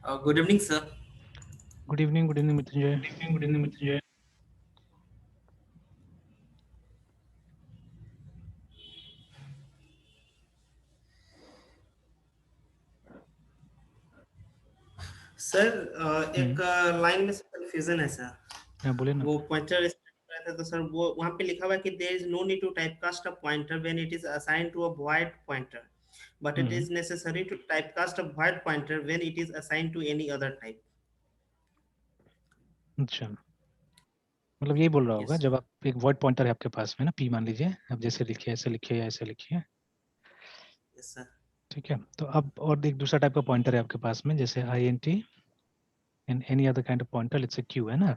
Good evening, sir. Good evening Mrityunjay. Good evening, Mr. Sir एक line में confusion है sir. हाँ बोले ना। वो पॉइंटर रहा था तो सर वो वहां पे लिखा हुआ है कि there is no need to typecast a pointer when it is assigned to a void pointer but it hmm, is necessary to typecast a void pointer when it is assigned to any other type. अच्छा, मतलब यही बोल रहा होगा yes जब आप एक void pointer है आपके पास में ना, पी मान लीजिए, आप जैसे लिखिए ऐसे लिखिए या ऐसे लिखिए। Yes sir. ठीक है, तो अब और एक दूसरा टाइप का पॉइंटर है आपके पास में, जैसे I N T and any other kind of pointer, it's a Q, है ना।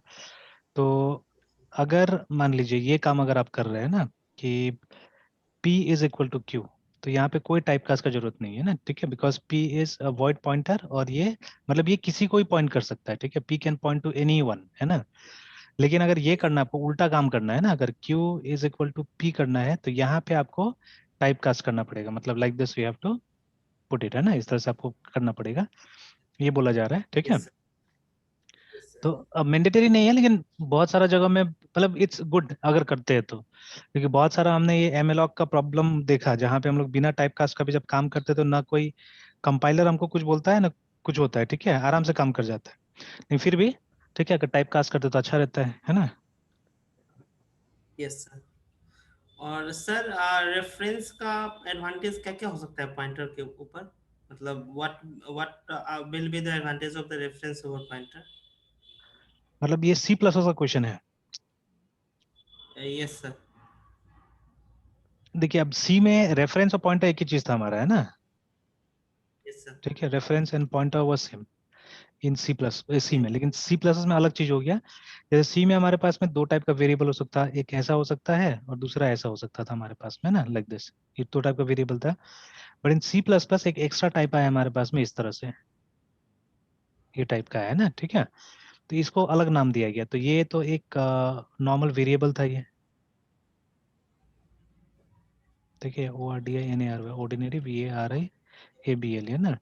तो अगर मान लीजिए ये काम अगर आप कर रहे हैं ना कि P is equal to Q, तो यहाँ पे कोई टाइप कास्ट का जरूरत नहीं है ना, ठीक है, because P is a void pointer, और ये मतलब ये किसी को ही पॉइंट कर सकता है, ठीक है, P can point two any one, है ना। लेकिन अगर ये करना है, आपको उल्टा काम करना है ना, अगर Q is equal to P करना है, तो यहाँ पे आपको टाइप कास्ट करना पड़ेगा, मतलब like this we have to put it, है ना, इस तरह से आपको करना पड़ेगा, ये बोला जा रहा है, ठीक है। Yes sir. यस तो सर। अब मैंडेटरी नहीं है, लेकिन बहुत सारा जगह में मतलब इट्स गुड अगर करते हैं तो, क्योंकि बहुत सारा हमने ये एमएलओ का प्रॉब्लम देखा, जहाँ पे हम लोग बिना टाइप कास्ट का भी जब काम करते तो ना कोई कंपाइलर हमको कुछ बोलता है ना कुछ होता है, ठीक है, आराम से काम कर जाता है। लेकिन फिर भी ठीक है, अगर टाइप कास्ट करते तो अच्छा रहता है ना। Yes sir. और सर रेफरेंस का एडवांटेज क्या क्या हो सकता है पॉइंटर के ऊपर? मतलब what will be the advantage of the reference over pointer? मतलब ये सी प्लस का क्वेश्चन है। Yes sir. देखिए अब सी में रेफरेंस और पॉइंटर एक ही चीज था हमारा, है ना। Yes sir. ठीक है, reference and pointer was same in C plus C same. में, लेकिन सी प्लस में अलग चीज हो गया। जैसे सी में हमारे पास में दो टाइप का वेरिएबल हो सकता है, एक ऐसा हो सकता है और दूसरा ऐसा हो सकता था हमारे पास में ना, लाइक दिस, ये दो टाइप का वेरिएबल था। But in C plus plus एक एक्स्ट्रा टाइप आया हमारे पास में इस तरह से, ये टाइप का है ना, ठीक है। तो इसको अलग नाम दिया गया, तो ये तो एक नॉर्मल वेरिएबल था ये, देखिए O R D I N A R Y, ordinary V A R I A B L, है ना।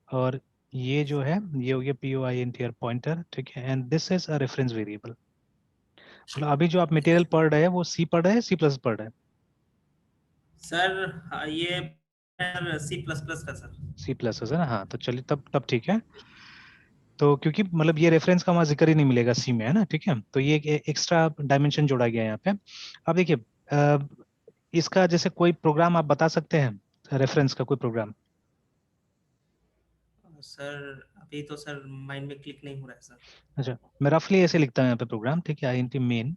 और ये जो है ये हो गया P O I N T R pointer, ठीक है, and this is a reference variable. मतलब अभी जो आप मटेरियल पढ़ रहे हैं वो सी पढ़ रहे हैं, सी प्लस पढ़ रहे हैं। सर ये सी प्लस प्लस का सर। सी प्लस है ना, हाँ, तो चलिए तब तब ठीक है। तो क्योंकि मतलब ये रेफरेंस का वहाँ जिक्र ही नहीं मिलेगा सी में, है ना, ठीक है, तो ये एक एक्स्ट्रा डायमेंशन जोड़ा गया है यहाँ पे। अब देखिए इसका जैसे कोई प्रोग्राम आप बता सकते हैं, रेफरेंस का कोई प्रोग्राम। सर अभी तो सर माइंड में क्लिक नहीं हो रहा है सर। अच्छा, मैं रफली ऐसे लिखता हूँ यहाँ पे प्रोग्राम, ठीक है, आई एन टी मेन,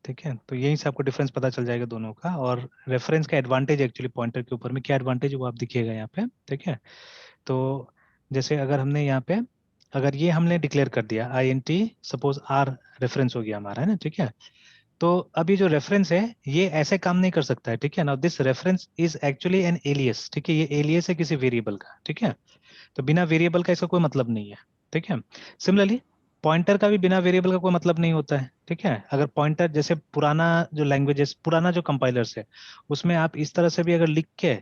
ठीक है, तो यहीं से आपको डिफरेंस पता चल जाएगा दोनों का, और रेफरेंस का एडवांटेज एक्चुअली पॉइंटर के ऊपर में क्या एडवांटेज है वो आप दिखिएगा यहाँ पे, ठीक है। तो जैसे अगर हमने यहाँ पे अगर ये हमने डिक्लेयर कर दिया I N T, suppose R reference हो गया हमारा, है ना, ठीक है। तो अब ये जो रेफरेंस है ये ऐसे काम नहीं कर सकता है, ठीक है ना, this reference is actually an alias, ठीक है, ये एलियस है किसी वेरिएबल का, ठीक है। तो बिना वेरिएबल का इसका कोई मतलब नहीं है, ठीक है। सिमिलरली पॉइंटर का भी बिना वेरिएबल का कोई मतलब नहीं होता है, ठीक है। अगर पॉइंटर जैसे पुराना जो लैंग्वेजेस, पुराना जो कंपाइलर्स है, उसमें आप इस तरह से भी अगर लिख के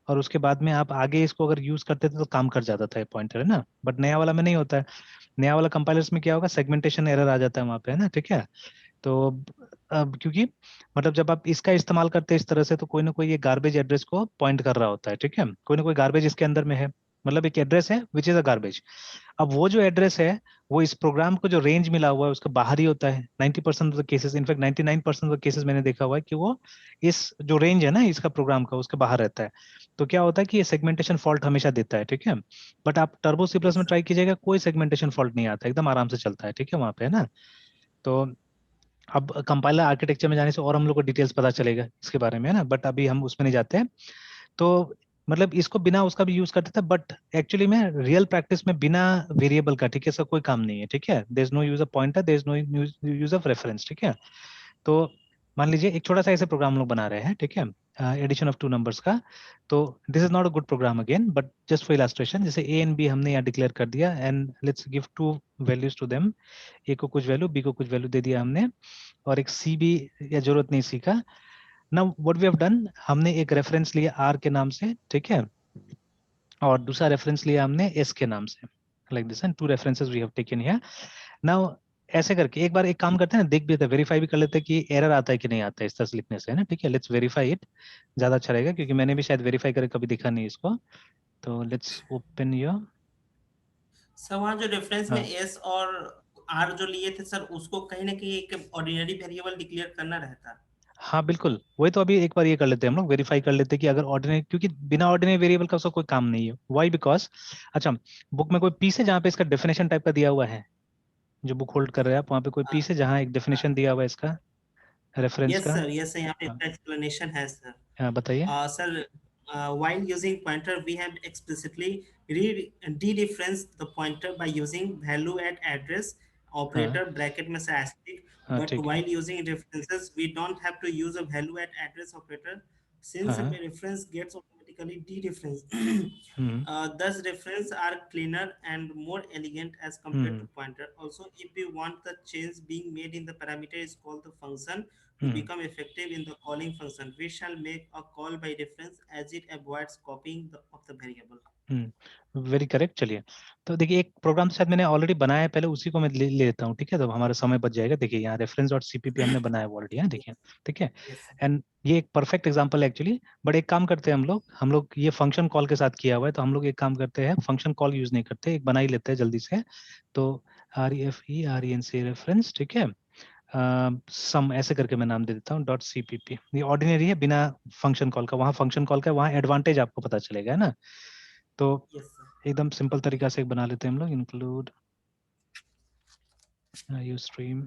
और उसके बाद में आप आगे इसको अगर यूज करते थे तो काम कर जाता था ये पॉइंटर, है ना, बट नया वाला में नहीं होता है। नया वाला कंपाइलर्स में क्या होगा, सेगमेंटेशन एरर आ जाता है वहां पे, है ना, ठीक है। तो अब क्योंकि मतलब जब आप इसका इस्तेमाल करते हैं इस तरह से, तो कोई ना कोई ये गार्बेज एड्रेस को पॉइंट कर रहा होता है, ठीक है, कोई ना कोई गार्बेज इसके अंदर में है, मतलब एक एड्रेस है विच इज अ गार्बेज। अब वो जो एड्रेस है वो इस प्रोग्राम को जो रेंज मिला हुआ है उसका बाहर ही होता है 90% of the cases, in fact 99% of the cases मैंने देखा हुआ है कि वो इस जो रेंज है ना इसका प्रोग्राम का उसके बाहर रहता है। तो क्या होता है कि ये सेगमेंटेशन फॉल्ट हमेशा देता है, ठीक है। बट आप टर्बो सी प्लस यस में सर। ट्राई कीजिएगा, कोई सेगमेंटेशन फॉल्ट नहीं आता, एकदम आराम से चलता है, ठीक है, वहां पे, है ना। तो अब कंपाइलर आर्किटेक्चर में जाने से और हम लोग को डिटेल्स पता चलेगा इसके बारे में, है ना, बट अभी हम उसमें नहीं जाते हैं। तो मतलब इसको बिना उसका भी यूज करते थे, बट एक्चुअली में रियल प्रैक्टिस में बिना वेरिएबल का, ठीक है, इसका कोई काम नहीं है, ठीक है, there is no use of pointer, there is no use of reference, ठीक है। तो मान लीजिए एक छोटा सा ऐसे प्रोग्राम हम लोग बना रहे हैं, ठीक है, एडिशन ऑफ टू नंबर्स का। तो this is not a good program again, but just for illustration, जैसे ए एंड बी हमने यहाँ डिक्लेयर कर दिया and let's give two values to them, A को कुछ वैल्यू बी को कुछ वैल्यू दे दिया हमने, और एक सी भी या जरूरत नहीं सी का। Now what we have done, हमने एक रेफरेंस लिया आर के नाम से, ठीक है, और दूसरा रेफरेंस लिया हमने एस के नाम से। like this and two references we have taken here. Now ऐसे करके एक बार एक काम करते हैं ना, देख भी लेते हैं, वेरीफाई भी कर लेते हैं कि एरर आता है कि नहीं आता है इस तरह से लिखने से, है ना, ठीक है। लेट्स वेरीफाई इट, ज्यादा अच्छा रहेगा क्योंकि मैंने भी शायद वेरीफाई करके कभी दिखा नहीं इसको। तो लेट्स ओपन योर, सर वहाँ जो रेफरेंस में हाँ एस और आर जो लिए थे सर, उसको कहीं ना कहीं एक ऑर्डिनरी वेरिएबल डिक्लेयर करना रहता। हाँ बिल्कुल, वही तो अभी एक बार ये कर लेते हैं हम लोग, वेरीफाई कर लेते हैं कि अगर ऑर्डिनरी, क्योंकि बिना ऑर्डिनरी वेरिएबल का उसका कोई काम नहीं है। वाई? बिकॉज अच्छा, बुक में कोई पीस है जहाँ पे इसका डेफिनेशन टाइप का दिया हुआ है, जो बुक होल्ड कर रहे हैं आप, वहाँ पे कोई पीस है जहाँ एक डेफिनेशन दिया हुआ है इसका, रेफरेंस यस का? सर, यस सर, यहाँ पे हाँ इसका एक्सप्लेनेशन है सर। हाँ, बताइए। Sir, while using pointer, we have explicitly dereferenced the pointer by using value at address हाँ operator bracket में से asterisk. हाँ But ठीक है। while using references, we don't have to use a value at address operator since a हाँ reference gets automatically dereferenced. Hmm Thus, references are cleaner and more elegant as compared to hmm pointer. Also, if we want the change being made in the parameter is called the function to hmm become effective in the calling function, we shall make a call by reference as it avoids copying of the variable. Very correct. चलिए, तो देखिए एक programme तो शायद मैंने already बनाया है पहले, उसी को मैं ले लेता हूँ, ठीक है, तो हमारा समय बच जाएगा। देखिए यहाँ रेफरेंस डॉट सीपीपी हमने बनाया ऑलरेडी है, देखिए, ठीक है। Yes, sir. एंड ये एक परफेक्ट एग्जांपल है एक्चुअली। बट एक काम करते हैं हम लोग ये फंक्शन कॉल के साथ किया हुआ है, तो हम लोग एक काम करते हैं, फंक्शन कॉल यूज नहीं करते, एक बना ही लेते हैं जल्दी से। तो REFERENC रेफरेंस, ठीक है, सम ऐसे करके मैं नाम दे देता हूँ, डॉट सीपीपी। ये ऑर्डिनरी है बिना फंक्शन कॉल का, वहाँ फंक्शन कॉल का, वहाँ एडवांटेज आपको पता चलेगा, है ना। तो Yes, sir. एकदम सिंपल तरीका से एक बना लेते हैं हम लोग, इंक्लूड यू स्ट्रीम।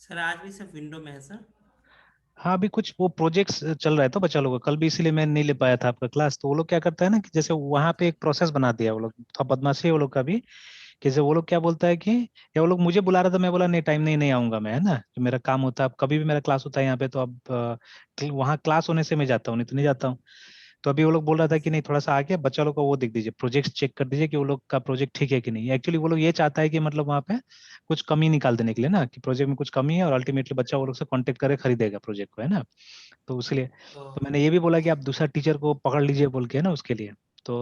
सर आज भी सिर्फ विंडो में है सर। हाँ अभी कुछ वो प्रोजेक्ट्स चल रहा है तो बच्चा लोगों का, कल भी इसीलिए मैं नहीं ले पाया था आपका क्लास। तो वो लोग क्या करता है ना कि जैसे वहाँ पे एक प्रोसेस बना दिया वो लोग, थोड़ा बदमाशी है वो लोग का भी। कि जैसे वो लोग क्या बोलता है कि, या वो लोग मुझे बुला रहा था, मैं बोला नहीं टाइम नहीं, नहीं आऊंगा मैं, है ना, कि मेरा काम होता है, अब कभी भी मेरा क्लास होता है यहाँ पे, तो अब वहाँ क्लास होने से मैं जाता हूँ, नहीं तो नहीं जाता हूँ। तो अभी वो लोग बोल रहा था कि नहीं थोड़ा सा आके बच्चा लोग को वो देख दीजिए, प्रोजेक्ट चेक कर दीजिए कि वो लोग का प्रोजेक्ट ठीक है कि नहीं। एक्चुअली वो लोग ये चाहता है कि मतलब वहाँ पे कुछ कमी निकाल देने के लिए ना, कि प्रोजेक्ट में कुछ कमी है और अल्टीमेटली बच्चा वो लोग से कांटेक्ट करे खरीदेगा प्रोजेक्ट को, है ना। तो उसके लिए तो ओह, मैंने ये भी बोला कि आप दूसरा टीचर को पकड़ लीजिए बोल के, है ना, उसके लिए। तो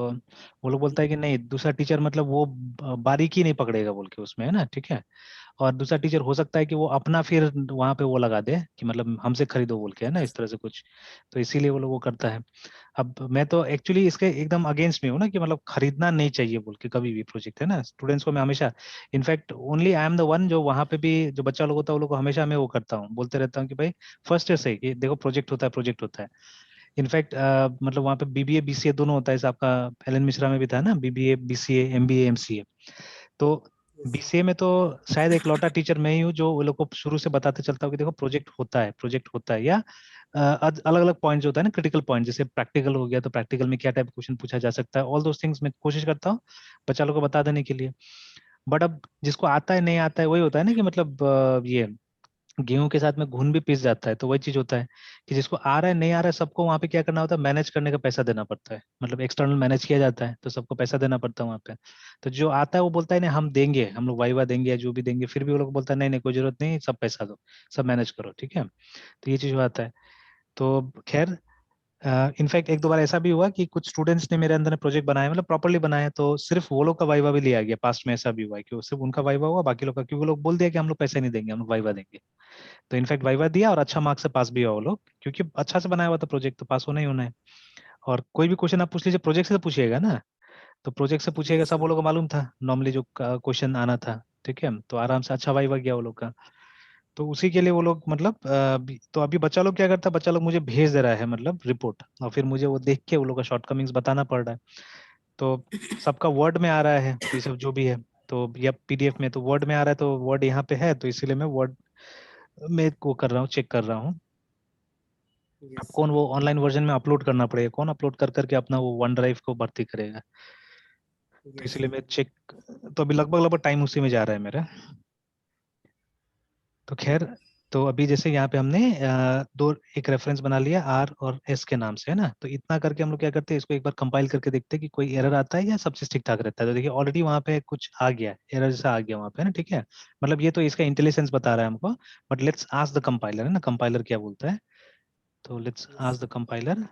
वो लोग बोलता है कि नहीं दूसरा टीचर मतलब वो बारीकी नहीं पकड़ेगा बोल के उसमें, है ना, ठीक है। और दूसरा टीचर हो सकता है कि वो अपना फिर वहां पे वो लगा दे कि मतलब हमसे खरीदो बोल के, है ना, इस तरह से कुछ। तो इसीलिए वो लोग वो करता है। अब मैं तो एक्चुअली इसके एकदम अगेंस्ट में हूँ ना, कि मतलब खरीदना नहीं चाहिए बोल के कभी भी प्रोजेक्ट, है ना। स्टूडेंट्स को मैं हमेशा, in fact only I am the one जो वहां पे भी जो बच्चा लोग होता है वो लोग को हमेशा मैं वो करता हूँ, बोलते रहता हूँ कि भाई फर्स्ट ईयर से कि देखो प्रोजेक्ट होता है, प्रोजेक्ट होता है। इनफैक्ट मतलब वहाँ पे BBA BCA दोनों होता है, जैसे आपका एलन मिश्रा में भी था ना, BBA BCA MBA MCA। तो yes, sir. BCA में तो शायद एक लौटा टीचर मैं ही हूँ जो वो लोग को शुरू से बताते चलता हूँ कि देखो प्रोजेक्ट होता है, प्रोजेक्ट होता है। या अलग अलग पॉइंट जो होता है ना, क्रिटिकल पॉइंट, जैसे प्रैक्टिकल हो गया तो प्रैक्टिकल में क्या टाइप क्वेश्चन पूछा जा सकता है, ऑल दोस थिंग्स मैं कोशिश करता हूँ बच्चा लोग को बता देने के लिए। बट अब जिसको आता है नहीं आता है वही होता है ना, कि मतलब ये गेहूं के साथ में घुन भी पिस जाता है, तो वही चीज होता है कि जिसको आ रहा है नहीं आ रहा है, सबको वहां पे क्या करना होता है, मैनेज करने का पैसा देना पड़ता है, मतलब एक्सटर्नल मैनेज किया जाता है, तो सबको पैसा देना पड़ता है वहां पे। तो जो आता है वो बोलता है नहीं हम देंगे, हम लोग वाइवा देंगे या जो भी देंगे, फिर भी वो लोग बोलता है नहीं नहीं कोई जरूरत नहीं, सब पैसा दो, सब मैनेज करो, ठीक है। तो ये चीज हो आता है। तो खैर इनफैक्ट एक दो बार ऐसा भी हुआ कि कुछ स्टूडेंट्स ने मेरे अंदर प्रोजेक्ट बनाया, मतलब प्रॉपरली बनाया, तो सिर्फ वो लोग का वाइवा भी लिया गया। पास्ट में ऐसा भी हुआ है कि वो सिर्फ उनका वाइवा हुआ, बाकी लोग का, क्योंकि वो लोग बोल दिया कि हम लोग पैसे नहीं देंगे, हम लोग वाइवा देंगे। तो इनफैक्ट वाइवा दिया और अच्छा मार्क्स से पास भी हुआ वो लोग, क्योंकि अच्छा से बनाया हुआ था प्रोजेक्ट, तो पास होना ही होना है। और कोई भी क्वेश्चन आप पूछ लीजिए प्रोजेक्ट से तो पूछिएगा ना, तो प्रोजेक्ट से पूछिएगा, Yes, सब वो sir. लोग को मालूम था नॉर्मली जो क्वेश्चन आना था, ठीक है। तो आराम से अच्छा वाइवा गया वो लोग का। तो उसी के लिए वो लोग मतलब तो अभी बच्चा लोग क्या करता है, बच्चा लोग मुझे भेज दे रहा है मतलब रिपोर्ट, और फिर मुझे वो देख के वो लोग का शॉर्टकमिंग्स बताना पड़ रहा है। तो सबका वर्ड में आ रहा है, तो ये सब जो भी है, तो या PDF में, तो वर्ड में आ रहा है, तो वर्ड यहाँ पे है, तो इसीलिए मैं वर्ड में वो कर रहा हूँ, चेक कर रहा हूँ। अब Yes, कौन sir. वो ऑनलाइन वर्जन में अपलोड करना पड़ेगा, कौन अपलोड कर करके अपना वो वन ड्राइव को भर्ती करेगा, तो Yes, इसलिए sir. मैं चेक, तो अभी लगभग लगभग टाइम उसी में जा रहा है मेरा। तो खैर तो अभी जैसे यहाँ पे हमने एक रेफरेंस बना लिया आर और एस के नाम से, है ना। तो इतना करके हम लोग क्या करते हैं, इसको एक बार कंपाइल करके देखते हैं कि कोई एरर आता है या सब चीज ठीक ठाक रहता है। तो देखिए ऑलरेडी वहाँ पे कुछ आ गया, एरर जैसा आ गया वहाँ पे, है ना, ठीक है। मतलब ये तो इसका इंटेलिजेंस बता रहा है हमको, but let's ask the compiler, है ना, कंपाइलर क्या बोलता है। तो let's yes ask the compiler.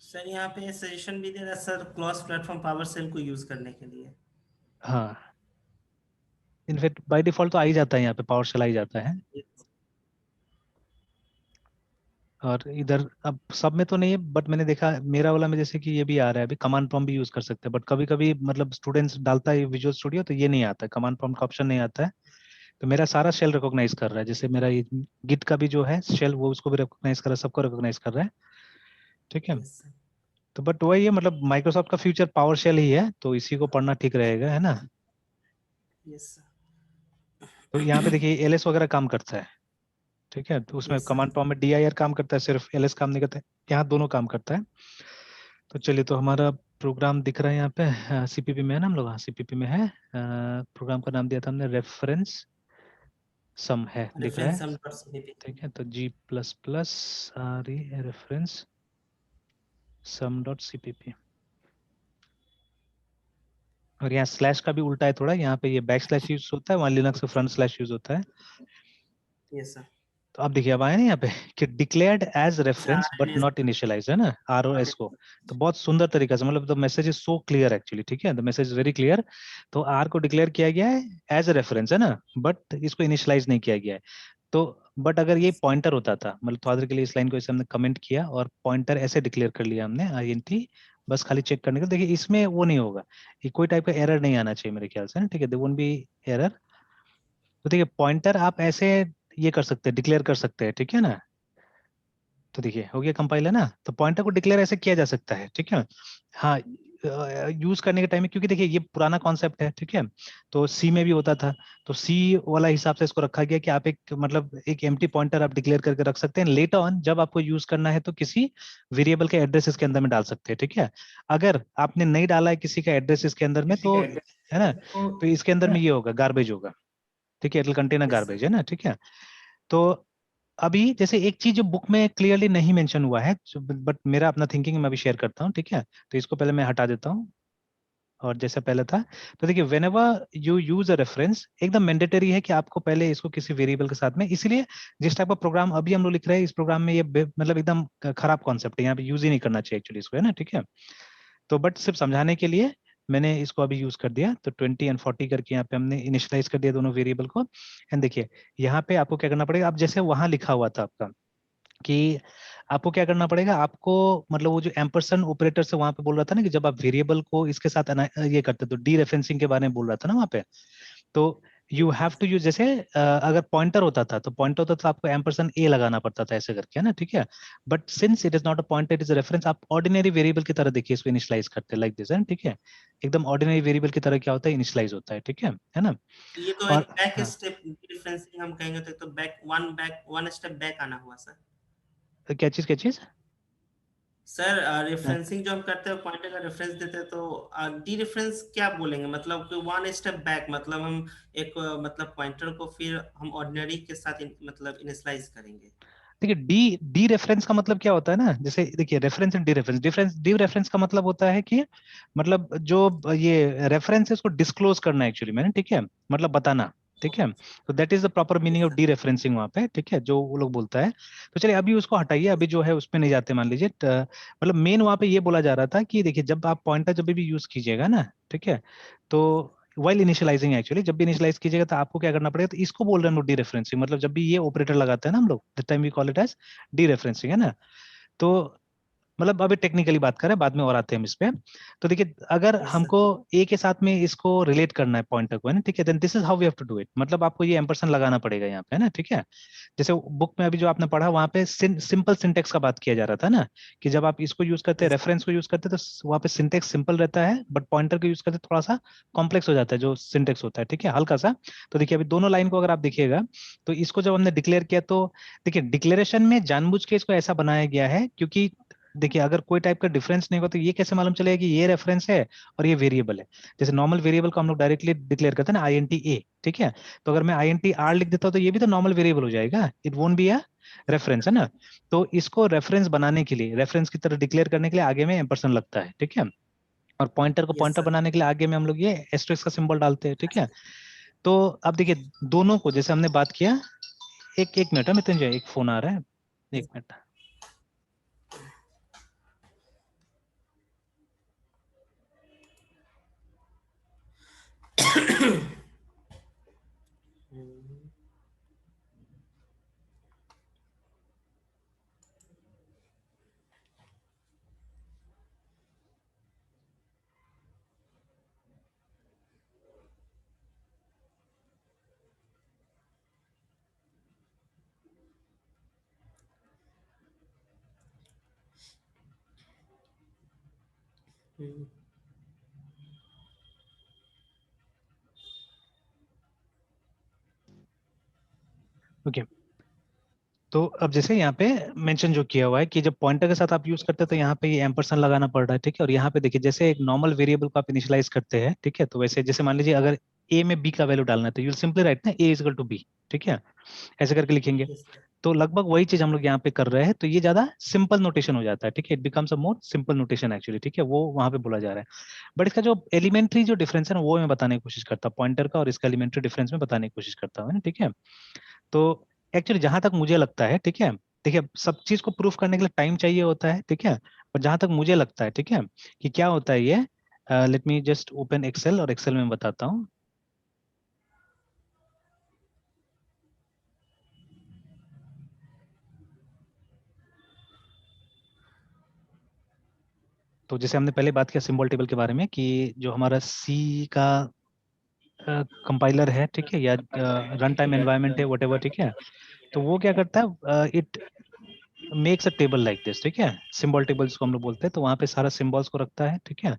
Sir, यहाँ पे सजेशन भी दे रहा है sir, cross platform power cell को यूज करने के लिए। हाँ, इनफेक्ट बाय डिफॉल्ट तो आ ही जाता है, यहाँ पे पावर शेल आ ही जाता है। और इधर अब सब में तो नहीं है, बट मैंने देखा मेरा वाला में जैसे कि ये भी आ रहा है, अभी कमांड प्रॉम्प्ट भी यूज कर सकते हैं, बट कभी कभी मतलब स्टूडेंट्स डालता है विजुअल स्टूडियो तो ये नहीं आता है, कमांड प्रॉम्प्ट का ऑप्शन नहीं आता है। तो मेरा सारा शेल रिकॉग्नाइज कर रहा है, जैसे मेरा ये गिट का भी जो है शेल वो उसको भी रिकॉग्नाइज कर रहा है, सबको रिकॉग्नाइज कर रहा है, ठीक है। Yes sir. तो बट वही है, मतलब माइक्रोसॉफ्ट का फ्यूचर पावर शेल ही है, तो इसी को पढ़ना ठीक रहेगा, है ना। Yes sir. तो यहाँ पे देखिए एलएस वगैरह काम करता है, ठीक है। तो उसमें यस सर। कमांड प्रॉम्प्ट में डीआईआर काम करता है, सिर्फ एलएस काम नहीं करता है, यहाँ दोनों काम करता है। तो चलिए, तो हमारा प्रोग्राम दिख रहा है यहाँ पे, सीपीपी में है ना हम लोग, हाँ सीपीपी में है। प्रोग्राम का नाम दिया था हमने रेफरेंस सम है, दिख रहा रेफरेंस है, सम डॉट सीपीपी। ठीक है। तो G plus plus R E reference sum dot CPP. और यहाँ स्लैश का भी उल्टा है थोड़ा, यहाँ पे ये बैक स्लैश यूज होता है, वहाँ लिनक्स में फ्रंट स्लैश यूज होता है। Yes sir. तो अब देखिए, अब आए ना यहाँ पे कि डिक्लेयर्ड एज अच्छा, रेफरेंस बट नॉट इनिशियलाइज, है ना, आर और एस को। तो बहुत सुंदर तरीका से, मतलब the message is so clear actually, ठीक है, the message is very clear. तो आर को डिक्लेयर किया गया है एज ए रेफरेंस, है ना, बट इसको इनिशियलाइज नहीं किया गया है। तो बट अगर ये पॉइंटर होता था, मतलब थोड़ा देर के लिए इस लाइन को इसे हमने कमेंट किया और पॉइंटर ऐसे डिक्लेयर कर लिया हमने आईएनटी, बस खाली चेक करने के लिए, देखिए इसमें वो नहीं होगा, ये कोई टाइप का एरर नहीं आना चाहिए मेरे ख्याल से ना, ठीक है, देयर वोंट बी एरर। तो देखिए पॉइंटर आप ऐसे ये कर सकते हैं, डिक्लेयर कर सकते हैं, ठीक है ना। तो देखिए हो गया कंपाइल, है ना। तो पॉइंटर को डिक्लेयर ऐसे किया जा सकता है, ठीक है। हाँ, यूज करने के टाइम में, क्योंकि देखिए ये पुराना कॉन्सेप्ट है, ठीक है। तो सी में भी होता था, तो सी वाला हिसाब से इसको रखा गया कि आप एक मतलब एक एम्प्टी पॉइंटर आप डिक्लेयर करके रख सकते हैं, लेटर ऑन जब आपको यूज करना है तो किसी वेरिएबल के एड्रेस इसके अंदर में डाल सकते हैं, ठीक है। अगर आपने नहीं डाला है किसी का एड्रेस इसके अंदर में, तो है ना, तो इसके अंदर में ये होगा गार्बेज होगा, ठीक है, it will contain a yes sir. Garbage, है ना, ठीक है। तो अभी जैसे एक चीज जो बुक में क्लियरली नहीं मेंशन हुआ है, बट मेरा अपना थिंकिंग मैं अभी शेयर करता हूँ, ठीक है। तो इसको पहले मैं हटा देता हूँ, और जैसा पहले था। तो देखिए when ever you use a reference, एकदम मैंडेटरी है कि आपको पहले इसको किसी वेरिएबल के साथ में, इसीलिए जिस टाइप का प्रोग्राम अभी हम लोग लिख रहे हैं इस प्रोग्राम में ये मतलब एकदम खराब कॉन्सेप्ट है, यहाँ पे यूज ही नहीं करना चाहिए एक्चुअली इसको, है ना, ठीक है। तो बट सिर्फ समझाने के लिए मैंने इसको अभी यूज कर दिया। तो 20 एंड 40 करके यहाँ पे हमने इनिशियलाइज कर दिया दोनों वेरिएबल को। एंड देखिए यहाँ पे आपको क्या करना पड़ेगा, अब जैसे वहां लिखा हुआ था आपका कि आपको क्या करना पड़ेगा, आपको मतलब वो जो एम्परसेंड ऑपरेटर से वहां पे बोल रहा था ना, कि जब आप वेरिएबल को इसके साथ ये करते तो डी रेफरेंसिंग के बारे में बोल रहा था ना वहां पे। तो यू हैव टू यूज, जैसे अगर पॉइंटर होता था तो पॉइंटर होता तो आपको एम्परसेंड ए लगाना पड़ता था ऐसे करके, है ना, ठीक है। But since it is not a pointer, it is a reference, आप ऑर्डिनरी वेरिएबल की तरह देखिए इसको इनिशियलाइज करते हैं लाइक दिस, है ना, ठीक है। एकदम ऑर्डिनरी वेरिएबल की तरह क्या होता है, इनिशियलाइज होता है, ठीक है ना। तो ये तो एक और बैक हाँ, स्टेप डिफरेंसिंग हम कहेंगे, तो बैक वन स्टेप बैक आना हुआ सर। तो क्या चीज। सर, रेफरेंसिंग जो हम करते हैं पॉइंटर का रेफरेंस देते हैं, तो डी रेफरेंस क्या बोलेंगे, मतलब कि वन स्टेप बैक, मतलब हम एक मतलब पॉइंटर को फिर हम ऑर्डिनरी के साथ मतलब इनिशियलाइज करेंगे। देखिए डी डी रेफरेंस का मतलब क्या होता है ना, जैसे देखिए reference and D reference, difference D reference का मतलब होता है कि मतलब जो ये रेफरेंस है उसको डिस्क्लोज करना एक्चुअली मैंने, ठीक है, मतलब बताना, ठीक है। तो that is the proper meaning yes of sir. D referencing वहां पे, ठीक है, जो वो लोग बोलता है। तो चलिए अभी उसको हटाइए, अभी जो है उसमें नहीं जाते, मान लीजिए मतलब मेन वहां पे ये बोला जा रहा था कि देखिए जब आप पॉइंटर जब भी यूज कीजिएगा ना, ठीक है, तो वाइल इनिशियलाइजिंग एक्चुअली जब भी इनिशियलाइज कीजिएगा तो आपको क्या करना पड़ेगा, तो इसको बोल रहे हैं हम लोग डी रेफरेंसिंग, मतलब जब भी ये ऑपरेटर लगाते हैं ना हम लोग, the time we call it as dereferencing, है ना। तो मतलब अभी टेक्निकली बात करें, बाद में और आते हैं हम इस पे। तो देखिए अगर यस सर। हमको ए के साथ में इसको रिलेट करना है पॉइंटर को, है ना, ठीक है, then this is how we have to do it, मतलब आपको ये एम्परसेंड लगाना पड़ेगा यहाँ पे, है ना, ठीक है। जैसे बुक में अभी जो आपने पढ़ा वहां पे सिंपल सिंटेक्स का बात किया जा रहा था ना, कि जब आप इसको यूज करते हैं, यस रेफरेंस को यूज करते हैं, तो वहां पे सिंटेक्स सिंपल रहता है, बट पॉइंटर को यूज करते हैं थोड़ा सा कॉम्प्लेक्स हो जाता है जो सिंटेक्स होता है, ठीक है, हल्का सा। तो देखिए अभी दोनों लाइन को अगर आप देखिएगा, तो इसको जब हमने डिक्लेयर किया, तो देखिए डिक्लेरेशन में जानबूझ के इसको ऐसा बनाया गया है, क्योंकि देखिए अगर कोई टाइप का डिफरेंस नहीं होगा तो ये कैसे मालूम चलेगा कि ये रेफरेंस है और ये वेरिएबल है। जैसे नॉर्मल वेरिएबल को हम लोग डायरेक्टली डिक्लेयर करते हैं ना, INT A, ठीक है। तो अगर मैं INT R लिख देता हूँ तो ये भी तो नॉर्मल वेरिएबल हो जाएगा, it won't be a reference, है ना। तो इसको रेफरेंस बनाने के लिए, रेफरेंस की तरह डिक्लेयर करने के लिए आगे में एम्परसेंड लगता है, ठीक है। और पॉइंटर को यस पॉइंटर सर। बनाने के लिए आगे में हम लोग ये एस्टेरिस्क का सिंबल डालते हैं, ठीक है। तो अब देखिए दोनों को जैसे हमने बात किया, एक एक मिनट है मृत्युंजय, एक फोन आ रहा है, एक मिनट। ओके, तो अब जैसे यहाँ पे मेंशन जो किया हुआ है कि जब पॉइंटर के साथ आप यूज करते हैं तो यहाँ पे ये एम्परसेंड लगाना पड़ रहा है, ठीक है। और यहाँ पे देखिए जैसे एक नॉर्मल वेरिएबल को आप इनिशियलाइज करते हैं, ठीक है, तो वैसे जैसे मान लीजिए अगर A में B का वैल्यू डालना है तो यूल सिंपली राइट ना A = B, ठीक है, ऐसे करके लिखेंगे। Yes sir. तो लगभग वही चीज हम लोग यहाँ पे कर रहे हैं, तो ये ज्यादा सिंपल नोटेशन हो जाता है, ठीक है। It becomes a more simple notation actually, ठीक है, वो वहां पे बोला जा रहा है। बट इसका जो एलिमेंट्री जो डिफरेंस है ना वो मैं बताने की कोशिश करता हूँ, पॉइंटर का और इसका एलिमेंट्री डिफरेंस में बताने की कोशिश करता हूँ, ठीक है। तो एक्चुअली जहां तक मुझे लगता है, ठीक है, देखिए सब चीज को प्रूफ करने के लिए टाइम चाहिए होता है, ठीक है। और जहां तक मुझे लगता है, ठीक है, कि क्या होता है ये, let me just open Excel और एक्सेल में बताता हूँ। तो जैसे हमने पहले बात किया सिंबल टेबल के बारे में कि जो हमारा सी का कंपाइलर है, ठीक है, या रन टाइम एनवायरनमेंट है, व्हाटएवर, ठीक है। तो वो क्या करता है, it makes a table like this, ठीक है, सिंबल टेबल जिसको हम लोग बोलते हैं। तो वहाँ पे सारा सिंबल्स को रखता है, ठीक है।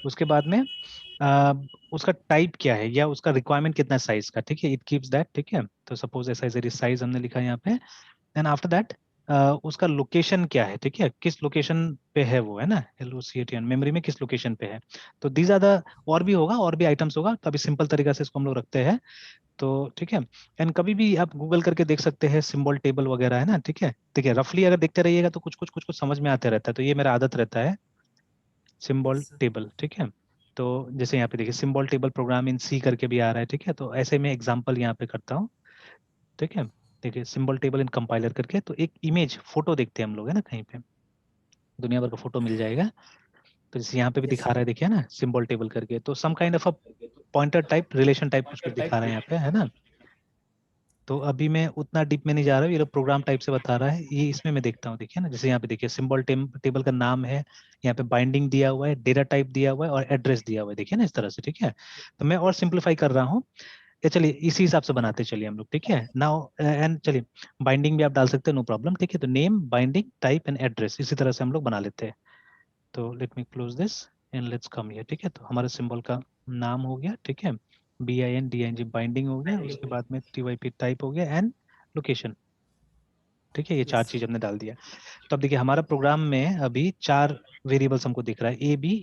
उसके बाद में उसका टाइप क्या है या उसका रिक्वायरमेंट कितना साइज का, ठीक है, इट कीप्स दैट, ठीक है। तो सपोज ऐसा साइज हमने लिखा है यहाँ पे, एंड आफ्टर दैट उसका लोकेशन क्या है, ठीक है, किस लोकेशन पे है वो, है ना, LOCATN मेमोरी में किस लोकेशन पे है। तो दीज आर द, और भी होगा, और भी आइटम्स होगा, तो अभी सिंपल तरीका से इसको हम लोग रखते हैं। तो ठीक है, एंड कभी भी आप गूगल करके देख सकते हैं सिंबल टेबल वगैरह, है ना, ठीक है। देखिए रफली अगर देखते रहिएगा तो कुछ समझ में आते रहता है, तो ये मेरा आदत रहता है, सिंबल यस सर। टेबल, ठीक है। तो जैसे यहाँ पे देखिए सिंबल टेबल प्रोग्राम इन सी करके भी आ रहा है, ठीक है। तो ऐसे में एग्जांपल यहाँ पे करता हूँ, ठीक है। देखिए सिंबल टेबल इन कंपाइलर करके, तो एक इमेज फोटो देखते हैं हम लोग, है ना, कहीं पे दुनिया भर का फोटो मिल जाएगा। तो जैसे यहाँ पे भी यस दिखा सर। रहा है, देखिए ना, सिंबल टेबल करके, तो some kind of a pointer type, relation type कुछ कुछ दिखा रहा है यहाँ पे, है ना। तो अभी मैं उतना डीप में नहीं जा रहा हूँ, ये प्रोग्राम टाइप से बता रहा है, ये इसमें मैं देखता हूँ, देखिए ना, जैसे यहाँ पे देखिए सिंबल टेबल का नाम है, यहाँ पे बाइंडिंग दिया हुआ है, डेटा टाइप दिया हुआ है और एड्रेस दिया हुआ है, देखिए ना इस तरह से, ठीक है। तो मैं और सिंप्लीफाई कर रहा हूँ, ये चलिए इसी हिसाब से बनाते चलिए हम लोग, ठीक है। नाउ एंड चलिए बाइंडिंग भी आप डाल सकते हैं, नो प्रॉब्लम, ठीक है। तो name, binding, type and address, इसी तरह से हम लोग बना लेते हैं। तो let me close this and let's come here, ठीक है। तो हमारे सिंबल का नाम हो गया, ठीक है, BINDING बाइंडिंग हो गया, उसके बाद में TYP टाइप हो गया एंड लोकेशन, ठीक है। ये चार यस चीज सर। हमने डाल दिया। तो अब देखिए हमारा प्रोग्राम में अभी 4 वेरिएबल्स हमको दिख रहा है, A B,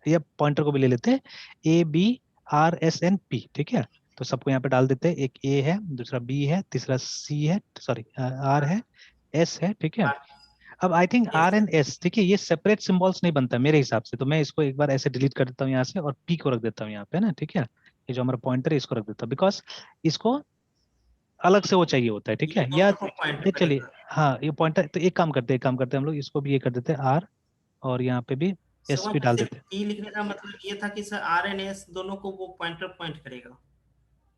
या पॉइंटर को भी ले लेते हैं, ABRSNP, ठीक है। तो सबको यहाँ पे डाल देते हैं, एक A है, दूसरा B है, तीसरा C है, सॉरी R है, S है, ठीक है। अब I think yes R sir. And S, ठीक है, ये सेपरेट सिंबल्स नहीं बनता मेरे हिसाब से, तो मैं इसको एक बार ऐसे डिलीट कर देता हूँ यहाँ से और P को रख देता हूँ यहाँ पे ना, ठीक है। ये जो हमारा पॉइंटर है इसको रख देता हूँ, बिकॉज इसको अलग से वो चाहिए होता है, ठीक ये है। या दोनों को पॉइंट ये चलिए, करेगा। हाँ ये पॉइंटर, तो एक काम करते हैं हम लोग, इसको भी ये कर देते हैं R, और यहाँ पे भी सर S वहाँ भी पे डाल सिर्फ देते हैं। पी लिखने का मतलब ये था कि सर RNS दोनों को वो पॉइंटर पॉइंट करेगा।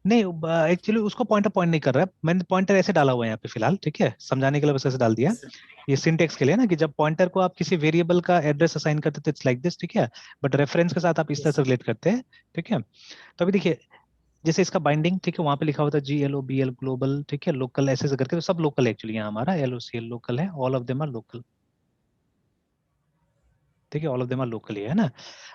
नहीं, एक्चुअली उसको पॉइंटर पॉइंट नहीं कर रहा है, मैंने पॉइंटर ऐसे डाला हुआ है यहाँ पे फिलहाल, ठीक है, समझाने के लिए बस ऐसे डाल दिया। Yes sir. ये सिंटेक्स के लिए ना, कि जब पॉइंटर को आप किसी वेरिएबल का एड्रेस असाइन करते हैं तो इट्स लाइक दिस, ठीक है। बट रेफरेंस के साथ आप इस तरह यस से सर। रिलेट करते हैं, ठीक है। तो अभी देखिए जैसे इसका बाइंडिंग, ठीक है, वहां पे लिखा हुआ था GLOBL ग्लोबल, ठीक है, लोकल, ऐसे ऐसे करके, तो सब लोकल है एक्चुअली, यहाँ हमारा LOCL लोकल है, all of them are local, ठीक है, all of them are local, है ना।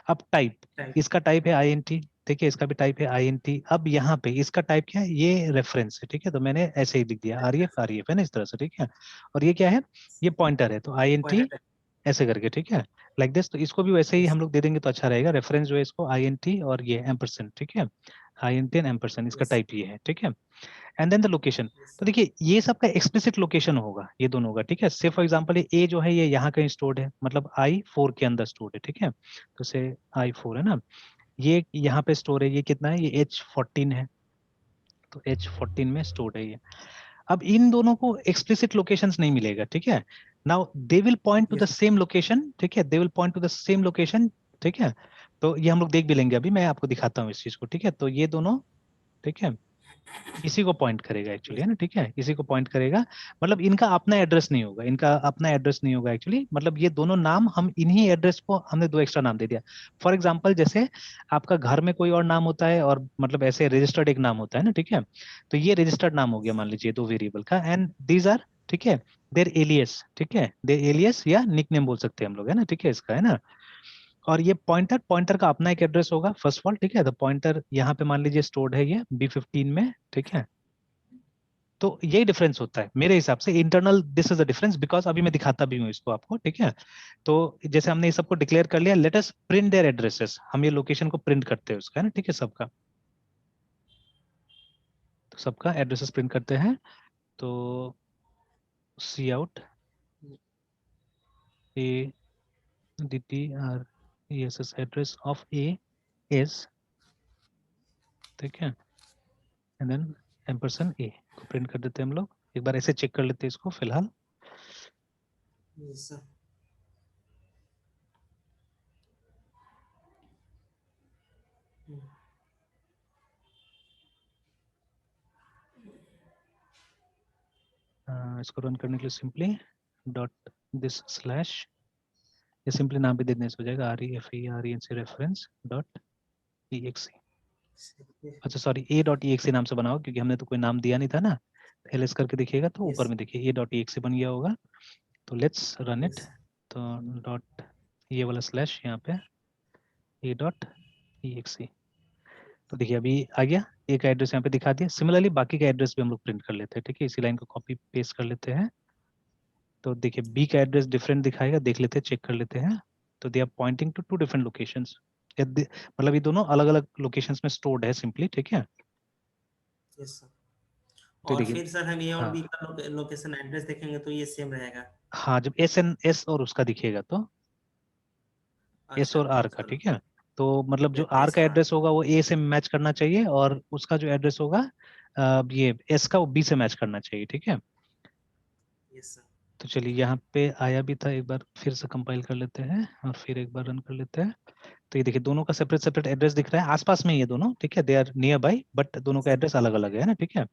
अब टाइप, राइट। इसका टाइप है INT, ठीक है, इसका भी टाइप है INT। अब यहाँ पे इसका टाइप क्या है, ये रेफरेंस है, ठीक है, तो मैंने ऐसे ही लिख दिया REF REF, है ना, इस तरह से, ठीक है। और ये क्या है, ये पॉइंटर है, तो INT पॉइंटर ऐसे करके, ठीक है, लाइक दिस। तो इसको भी वैसे ही यस हम लोग दे देंगे तो अच्छा रहेगा। रेफरेंस जो है इसको INT और ये एम्परसेंड, ठीक है, INT एंड एम्परसेंड, इसका यस टाइप ये है, ठीक है। And then the location. Yes तो देखिए ये सबका एक्सप्लिसिट लोकेशन होगा ये दोनों का, ठीक है। से फॉर एग्जांपल ये ए जो है ये यहाँ कहीं स्टोर्ड है, मतलब I4 के अंदर स्टोर्ड है, ठीक है। तो से I4 है ना, ये यहाँ पे स्टोर है, ये कितना है, ये H14 है, तो H14 में स्टोर्ड है ये। अब इन दोनों को एक्सप्लिसिट लोकेशंस नहीं मिलेगा, ठीक है। Now they will point two the yes same location, ठीक है, they will point two the same location, ठीक है। तो ये हम लोग देख भी लेंगे, अभी मैं आपको दिखाता हूँ इस चीज को, ठीक है। तो ये दोनों, ठीक है, इसी को पॉइंट करेगा एक्चुअली, है ना, ठीक है, इसी को पॉइंट करेगा। मतलब इनका अपना एड्रेस नहीं होगा, इनका अपना एड्रेस नहीं होगा एक्चुअली, मतलब ये दोनों नाम हम इन्हीं एड्रेस को हमने दो एक्स्ट्रा नाम दे दिया। फॉर एग्जांपल जैसे आपका घर में कोई और नाम होता है और मतलब ऐसे रजिस्टर्ड एक नाम होता है ना, ठीक है। तो ये रजिस्टर्ड नाम हो गया मान लीजिए दो वेरिएबल का, एंड दीज आर, ठीक है, देर एलियस, ठीक है, देर एलियस या निकनेम बोल सकते हैं हम लोग, है ना, ठीक है, इसका, है ना। और ये पॉइंटर, पॉइंटर का अपना एक एड्रेस होगा फर्स्ट ऑफ ऑल, ठीक है। तो पॉइंटर यहाँ पे मान लीजिए स्टोर्ड है ये B15 में, ठीक है। तो यही डिफरेंस होता है मेरे हिसाब से, internal this is the difference, because अभी मैं दिखाता भी हूँ इसको आपको, ठीक है। तो जैसे हमने ये सबको डिक्लेयर कर लिया, let us print their addresses, हम ये लोकेशन को प्रिंट करते हैं उसका, है ना, ठीक है, सबका। तो सबका एड्रेसेस प्रिंट करते हैं। तो C out A DTRESS address of A is, ठीक है, एंड देन एम्परसेंड ए को प्रिंट कर देते हैं हम लोग। एक बार ऐसे चेक कर लेते हैं इसको फिलहाल। यस सर इसको रन करने के लिए सिंपली डॉट दिस स्लैश, ये सिंपली नाम भी दे देने से हो जाएगा, REFERENC रेफरेंस डॉट EXE। अच्छा सॉरी, A.exe नाम से बनाओ, क्योंकि हमने तो कोई नाम दिया नहीं था ना। LS करके दिखेगा तो ऊपर यस में देखिए A.exe बन गया होगा। तो लेट्स रन इट। यस तो डॉट, ये वाला स्लैश यहाँ पे A.exe, तो देखिए अभी आ गया, एक एड्रेस यहाँ पे दिखा दिया। सिमिलरली बाकी का एड्रेस भी हम लोग प्रिंट कर लेते हैं, ठीक है, इसी लाइन को कॉपी पेस्ट कर लेते हैं। तो देखिए B का एड्रेस डिफरेंट दिखाएगा, देख लेते हैं, चेक कर लेते हैं। तो they are pointing to two different locations, मतलब ये दोनों अलग अलग लोकेशंस में स्टोर्ड है सिंपली, ठीक है। यस सर तो और देखिए, फिर सर हम ए और हाँ बी का लोकेशन एड्रेस देखेंगे तो ये सेम रहेगा हाँ, जब S और उसका दिखेगा तो S अच्छा और R का, चलो ठीक है। तो मतलब जो R एस का और आर एड्रेस होगा वो A से मैच करना चाहिए, और उसका जो एड्रेस होगा ये S का, वो B से मैच करना चाहिए, ठीक है। यस सर तो चलिए यहाँ पे आया भी था, एक बार फिर से कंपाइल कर लेते हैं और फिर एक बार रन कर लेते हैं। तो ये देखिए दोनों का सेपरेट सेपरेट एड्रेस दिख रहा है, आसपास में ये दोनों, ठीक है, they are nearby, but दोनों का एड्रेस अलग अलग है ना, ठीक है।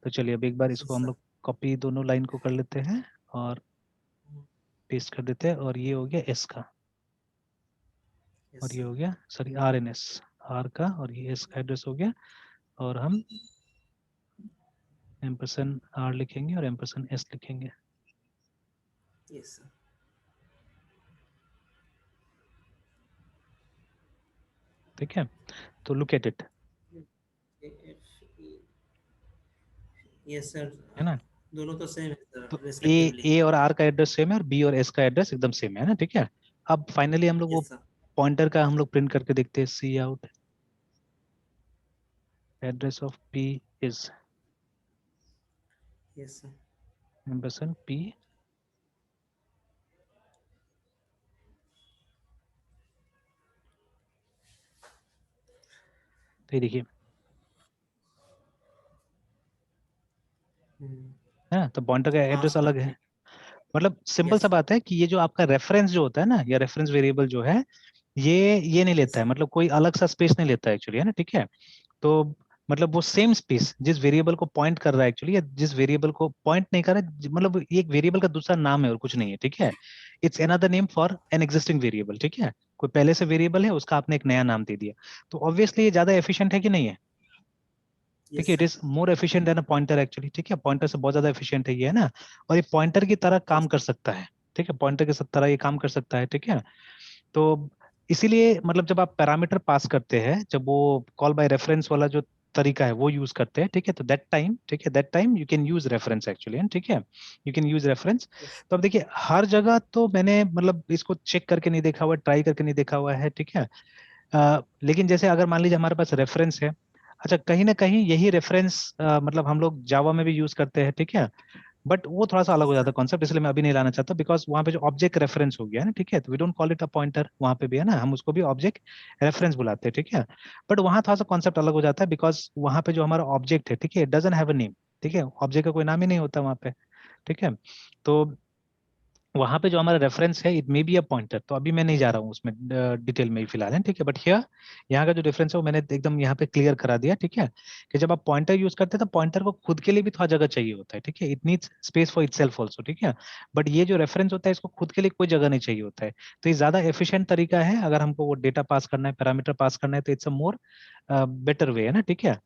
तो चलिए अब एक बार इसको यस हम सर लोग कॉपी दोनों लाइन को कर लेते हैं और पेस्ट कर देते हैं, और ये हो गया S का, और यस ये सर हो गया सॉरी RNS, R का, और ये S का एड्रेस हो गया। और हम एम्परसेंड R लिखेंगे और एम्परसेंड S लिखेंगे, यस सर ठीक है। तो look at it, yes sir है ना। दोनों तो सेम है तो सर ए रिस्पेक्टिवली ए और R का एड्रेस सेम है, और B और S का एड्रेस एकदम सेम है ना, ठीक है। अब फाइनली हम लोग वो यस सर पॉइंटर का हम लोग प्रिंट करके देखते हैं। C out address of P is yes sir ampersand P, तो ये देखिए, है, तो पॉइंटर का हाँ एड्रेस अलग है। मतलब सिंपल सा यस बात है कि ये जो आपका रेफरेंस जो होता है ना, या रेफरेंस वेरिएबल जो है, ये नहीं यस लेता है, मतलब कोई अलग सा स्पेस नहीं लेता है एक्चुअली, है ना, ठीक है। तो मतलब वो सेम स्पेस जिस वेरिएबल को पॉइंट कर रहा है एक्चुअली, या जिस वेरिएबल को पॉइंट नहीं कर रहा है, मतलब एक वेरिएबल का दूसरा नाम है और कुछ नहीं है, ठीक है। It's another name for an existing variable, ठीक है। कोई पहले से वेरिएबल है, उसका आपने एक नया नाम दे दिया, तो ऑब्वियसली ये ज्यादा एफिशिएंट है कि नहीं है, ठीक है। Yes it sir is more efficient then a pointer actually, ठीक है, पॉइंटर से बहुत ज्यादा एफिशिएंट है ये, है ना। और ये पॉइंटर की तरह काम यस कर सकता है, ठीक है, पॉइंटर की तरह ये काम कर सकता है, ठीक है। तो इसीलिए मतलब जब आप पैरामीटर पास करते हैं, जब वो कॉल बाय रेफरेंस वाला जो तरीका है वो यूज करते हैं, ठीक है। तो दैट टाइम, ठीक है, that time you can use reference actually, ठीक है, you can use reference. yes, तो अब देखिए हर जगह तो मैंने मतलब इसको चेक करके नहीं देखा हुआ, ट्राई करके नहीं देखा हुआ है, ठीक है। लेकिन जैसे अगर मान लीजिए हमारे पास रेफरेंस है, अच्छा कहीं ना कहीं यही रेफरेंस मतलब हम लोग जावा में भी यूज करते हैं, ठीक है, बट वो थोड़ा सा अलग हो yes जाता sir, है कॉन्सेप्ट, इसलिए मैं अभी नहीं लाना चाहता, बिकॉज वहाँ पे जो ऑब्जेक्ट रेफरेंस हो गया है ना, ठीक है, तो we don't call it a pointer, वहाँ पे भी है ना, हम उसको भी ऑब्जेक्ट रेफरेंस बुलाते हैं, ठीक है। बट वहाँ थोड़ा सा कॉन्सेप्ट अलग हो जाता है, बिकॉज वहाँ पे जो हमारा ऑब्जेक्ट है, ठीक है, it doesn't have a name, ठीक है, ऑब्जेक्ट का कोई नाम ही नहीं होता वहाँ पे, ठीक है। तो वहां पे जो हमारा रेफरेंस है it may be a pointer, तो अभी मैं नहीं जा रहा हूँ उसमें डिटेल में ही फिलहाल है, ठीक है। बट हियर यहाँ का जो डिफरेंस है वो मैंने एकदम यहाँ पे क्लियर करा दिया, ठीक है, कि जब आप पॉइंटर यूज करते हैं तो पॉइंटर को खुद के लिए भी थोड़ा जगह चाहिए होता है, ठीक है, it needs space for itself also, ठीक है। बट ये जो रेफरेंस होता है इसको खुद के लिए कोई जगह नहीं चाहिए होता है, तो ये ज्यादा एफिशिएंट तरीका है अगर हमको वो डेटा पास करना है, पैरामीटर पास करना है, तो it's a more better way है ना, ठीक है।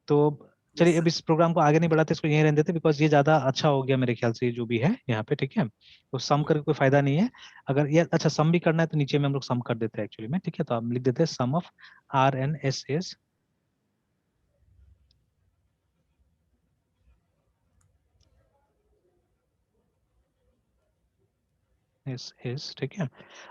तो yes चलिए अब sir, इस प्रोग्राम को आगे नहीं बढ़ाते, इसको यहीं रहने देते, बिकॉज ये ज्यादा अच्छा हो गया मेरे ख्याल से, ये जो भी है यहाँ पे, ठीक है। तो सम करके कोई फायदा नहीं है, अगर ये अच्छा सम भी करना है तो नीचे में हम लोग सम कर देते हैं एक्चुअली में, ठीक है। तो हम लिख देते हैं सम ऑफ आर एन एस, ठीक है।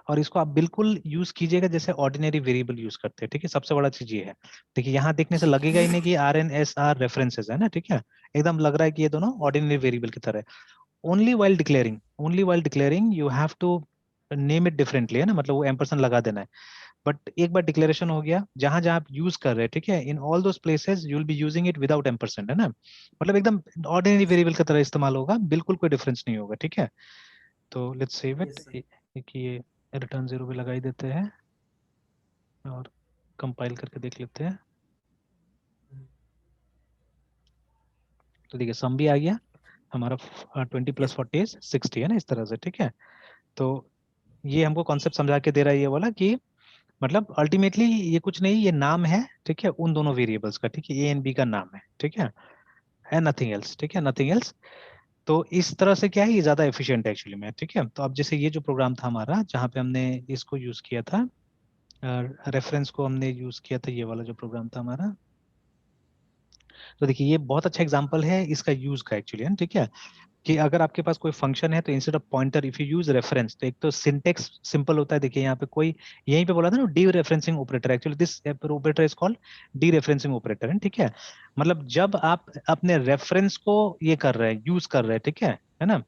और इसको आप बिल्कुल यूज कीजिएगा जैसे ऑर्डिनरी वेरिएबल यूज करते हैं, ठीक है, सबसे बड़ा चीज ये है। देखिए यहाँ देखने से लगेगा ही नहीं कि R and S are references है ना, ठीक है, एकदम लग रहा है कि ये दोनों yes ऑर्डिनरी वेरिएबल की तरह है। Only while declaring you have to name it differently, है ना, मतलब वो एम्परसेंड लगा देना है। बट एक बार डिक्लेरेशन हो गया, जहां जहां आप यूज कर रहे हैं, ठीक है, in all those places you will be using it without ampersand, है ना, मतलब एकदम ऑर्डिनरी yes वेरिएबल की तरह इस्तेमाल होगा, बिल्कुल कोई डिफरेंस नहीं होगा, ठीक है। तो let's save yes it, sir, एक ये रिटर्न जीरो भी लगा ही देते हैं और कंपाइल करके देख लेते हैं। तो देखिए सम भी आ गया हमारा, 20 + yes 40 = 60, है ना, इस तरह से, ठीक है। तो ये हमको कॉन्सेप्ट समझा के दे रहा है ये वाला कि मतलब अल्टीमेटली ये कुछ नहीं, ये नाम है, ठीक है, उन दोनों वेरिएबल्स का, ठीक है, ए एंड बी का नाम है, ठीक है नथिंग एल्स, ठीक है, नथिंग एल्स। तो इस तरह से क्या है, ये ज्यादा एफिशिएंट है एक्चुअली में, ठीक है। तो अब जैसे ये जो प्रोग्राम था हमारा जहाँ पे हमने इसको यूज किया था, रेफरेंस को हमने यूज किया था, ये वाला जो प्रोग्राम था हमारा, तो देखिए ये बहुत अच्छा एग्जांपल है इसका यूज का एक्चुअली, ठीक है, कि अगर आपके पास कोई फंक्शन है तो instead of pointer if you use reference, तो एक तो सिंटेक्स सिंपल होता है, देखिए यहाँ पे कोई यहीं पे बोला था ना D referencing operator, actually this operator is called D referencing operator, है, ठीक है। मतलब जब आप अपने रेफरेंस को ये कर रहे हैं, यूज कर रहे हैं, ठीक है ना,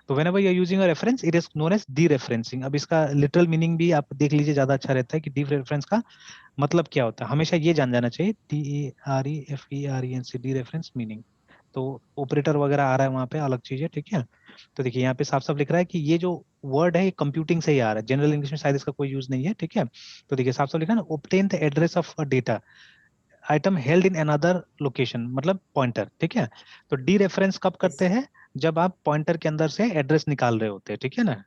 तो whenever you are using a reference it is known as dereferencing। अब इसका लिटरल मीनिंग भी आप देख लीजिए, ज्यादा अच्छा रहता है कि डी रेफरेंस का मतलब क्या होता है, हमेशा ये जान जाना चाहिए, DEREFERENC डी रेफरेंस मीनिंग। तो ऑपरेटर वगैरह आ रहा है वहां पे, अलग चीज है, ठीक है। तो देखिए यहाँ पे साफ साफ लिख रहा है कि ये जो वर्ड है ये कंप्यूटिंग से ही आ रहा है, जनरल इंग्लिश में शायद इसका कोई यूज नहीं है, ठीक है। तो देखिए साफ साफ लिखा है ना, obtain the address of a data item held in another location, मतलब पॉइंटर, ठीक है। तो डी रेफरेंस कब yes करते sir, हैं, जब आप पॉइंटर के अंदर से एड्रेस निकाल रहे होते हैं, ठीक है ना,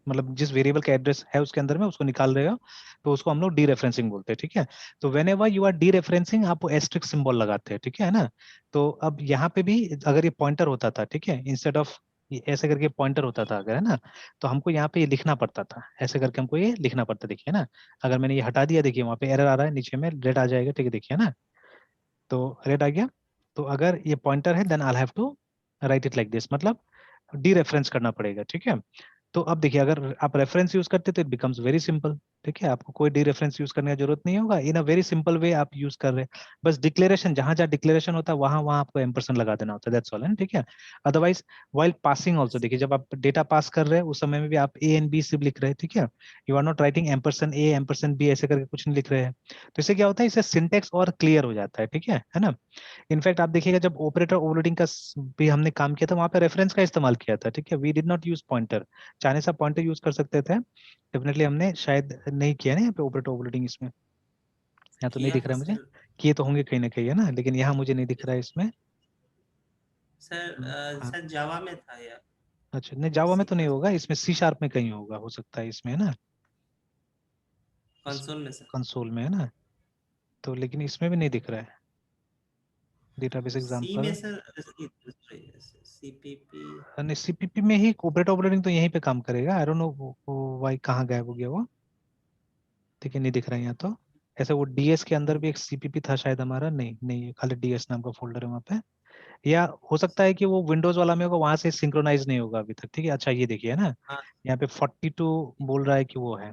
मतलब जिस वेरिएबल का एड्रेस है उसके अंदर में उसको निकाल रहे हो, तो उसको हम लोग डी रेफरेंसिंग बोलते हैं, ठीक है। तो when ever you R D referencing आप वो एस्ट्रिक सिंबल लगाते हैं, ठीक है ना। तो अब यहाँ पे भी अगर ये पॉइंटर होता था, ठीक है, इंस्टेड ऑफ ऐसे करके पॉइंटर होता था अगर, है ना, तो हमको यहाँ पे ये लिखना पड़ता था, ऐसे करके हमको ये लिखना पड़ता, देखिए ना। अगर मैंने ये हटा दिया, देखिए वहाँ पे एरर आ रहा है, नीचे में रेड आ जाएगा, ठीक है, देखिए ना, तो रेड आ गया। तो अगर ये पॉइंटर है then I have to write it like this, मतलब डी रेफरेंस करना पड़ेगा, ठीक है। तो अब देखिए अगर आप रेफरेंस यूज करते तो इट बिकम्स वेरी सिंपल, ठीक है, आपको कोई डी रेफरेंस यूज करने की जरूरत नहीं होगा, इन अ वेरी सिंपल वे आप यूज कर रहे हैं। बस डिक्लेरेशन जहां जहां डिक्लेरेशन होता है वहां वहां आपको एम्परसेंड लगा देना होता है, दैट्स ऑल, है, ठीक है। Otherwise while passing also, yes देखिए जब आप डेटा पास कर रहे हैं उस समय में भी आप ए एंड बी सिर्फ लिख रहे हैं, ठीक है, you are not writing ampersand A ampersand B ऐसे करके कुछ नहीं लिख रहे हैं। तो इससे क्या होता है, इससे सिंटेक्स और क्लियर हो जाता है, ठीक है ना। इनफैक्ट आप देखिएगा जब ऑपरेटर ओवरलोडिंग का भी हमने काम किया था वहां पे रेफरेंस का इस्तेमाल किया था, ठीक है, we did not use pointer, चाहने से पॉइंटर यूज कर सकते थे, डेफिनेटली हमने शायद नहीं किया ना यहाँ पे ऑपरेटर ओवरलोडिंग इसमें, यहाँ तो नहीं किया दिख है रहा है मुझे, सर, किए तो होंगे कहीं ना कहीं, है ना, लेकिन यहाँ मुझे नहीं दिख रहा है इसमें। हाँ, सर जावा में था या अच्छा नहीं जावा में सी तो नहीं प्लस होगा, इसमें सी शार्प में कहीं होगा, हो सकता है इसमें, है ना, इस कंसोल में सर, कंसोल में, है ना। तो लेकिन इसमें भी नहीं दिख रहा है डेटाबेस सी में एग्जांपल, सर, सीपीपी, नहीं सीपीपी में ही ऑपरेटर ओवरलोडिंग तो यहीं पे काम करेगा, आई डोंट नो वाई कहाँ गायब हो गया वो, ठीक है, नहीं दिख रहा है यहाँ तो। ऐसे वो डीएस के अंदर भी एक सीपीपी था शायद हमारा, नहीं ये खाली डीएस नाम का फोल्डर है वहाँ पे। या हो सकता है कि वो विंडोज वाला में होगा, वहां से सिंक्रोनाइज नहीं होगा अभी तक, ठीक है। अच्छा ये देखिए है ना, हाँ, यहाँ पे 42 बोल रहा है कि वो है,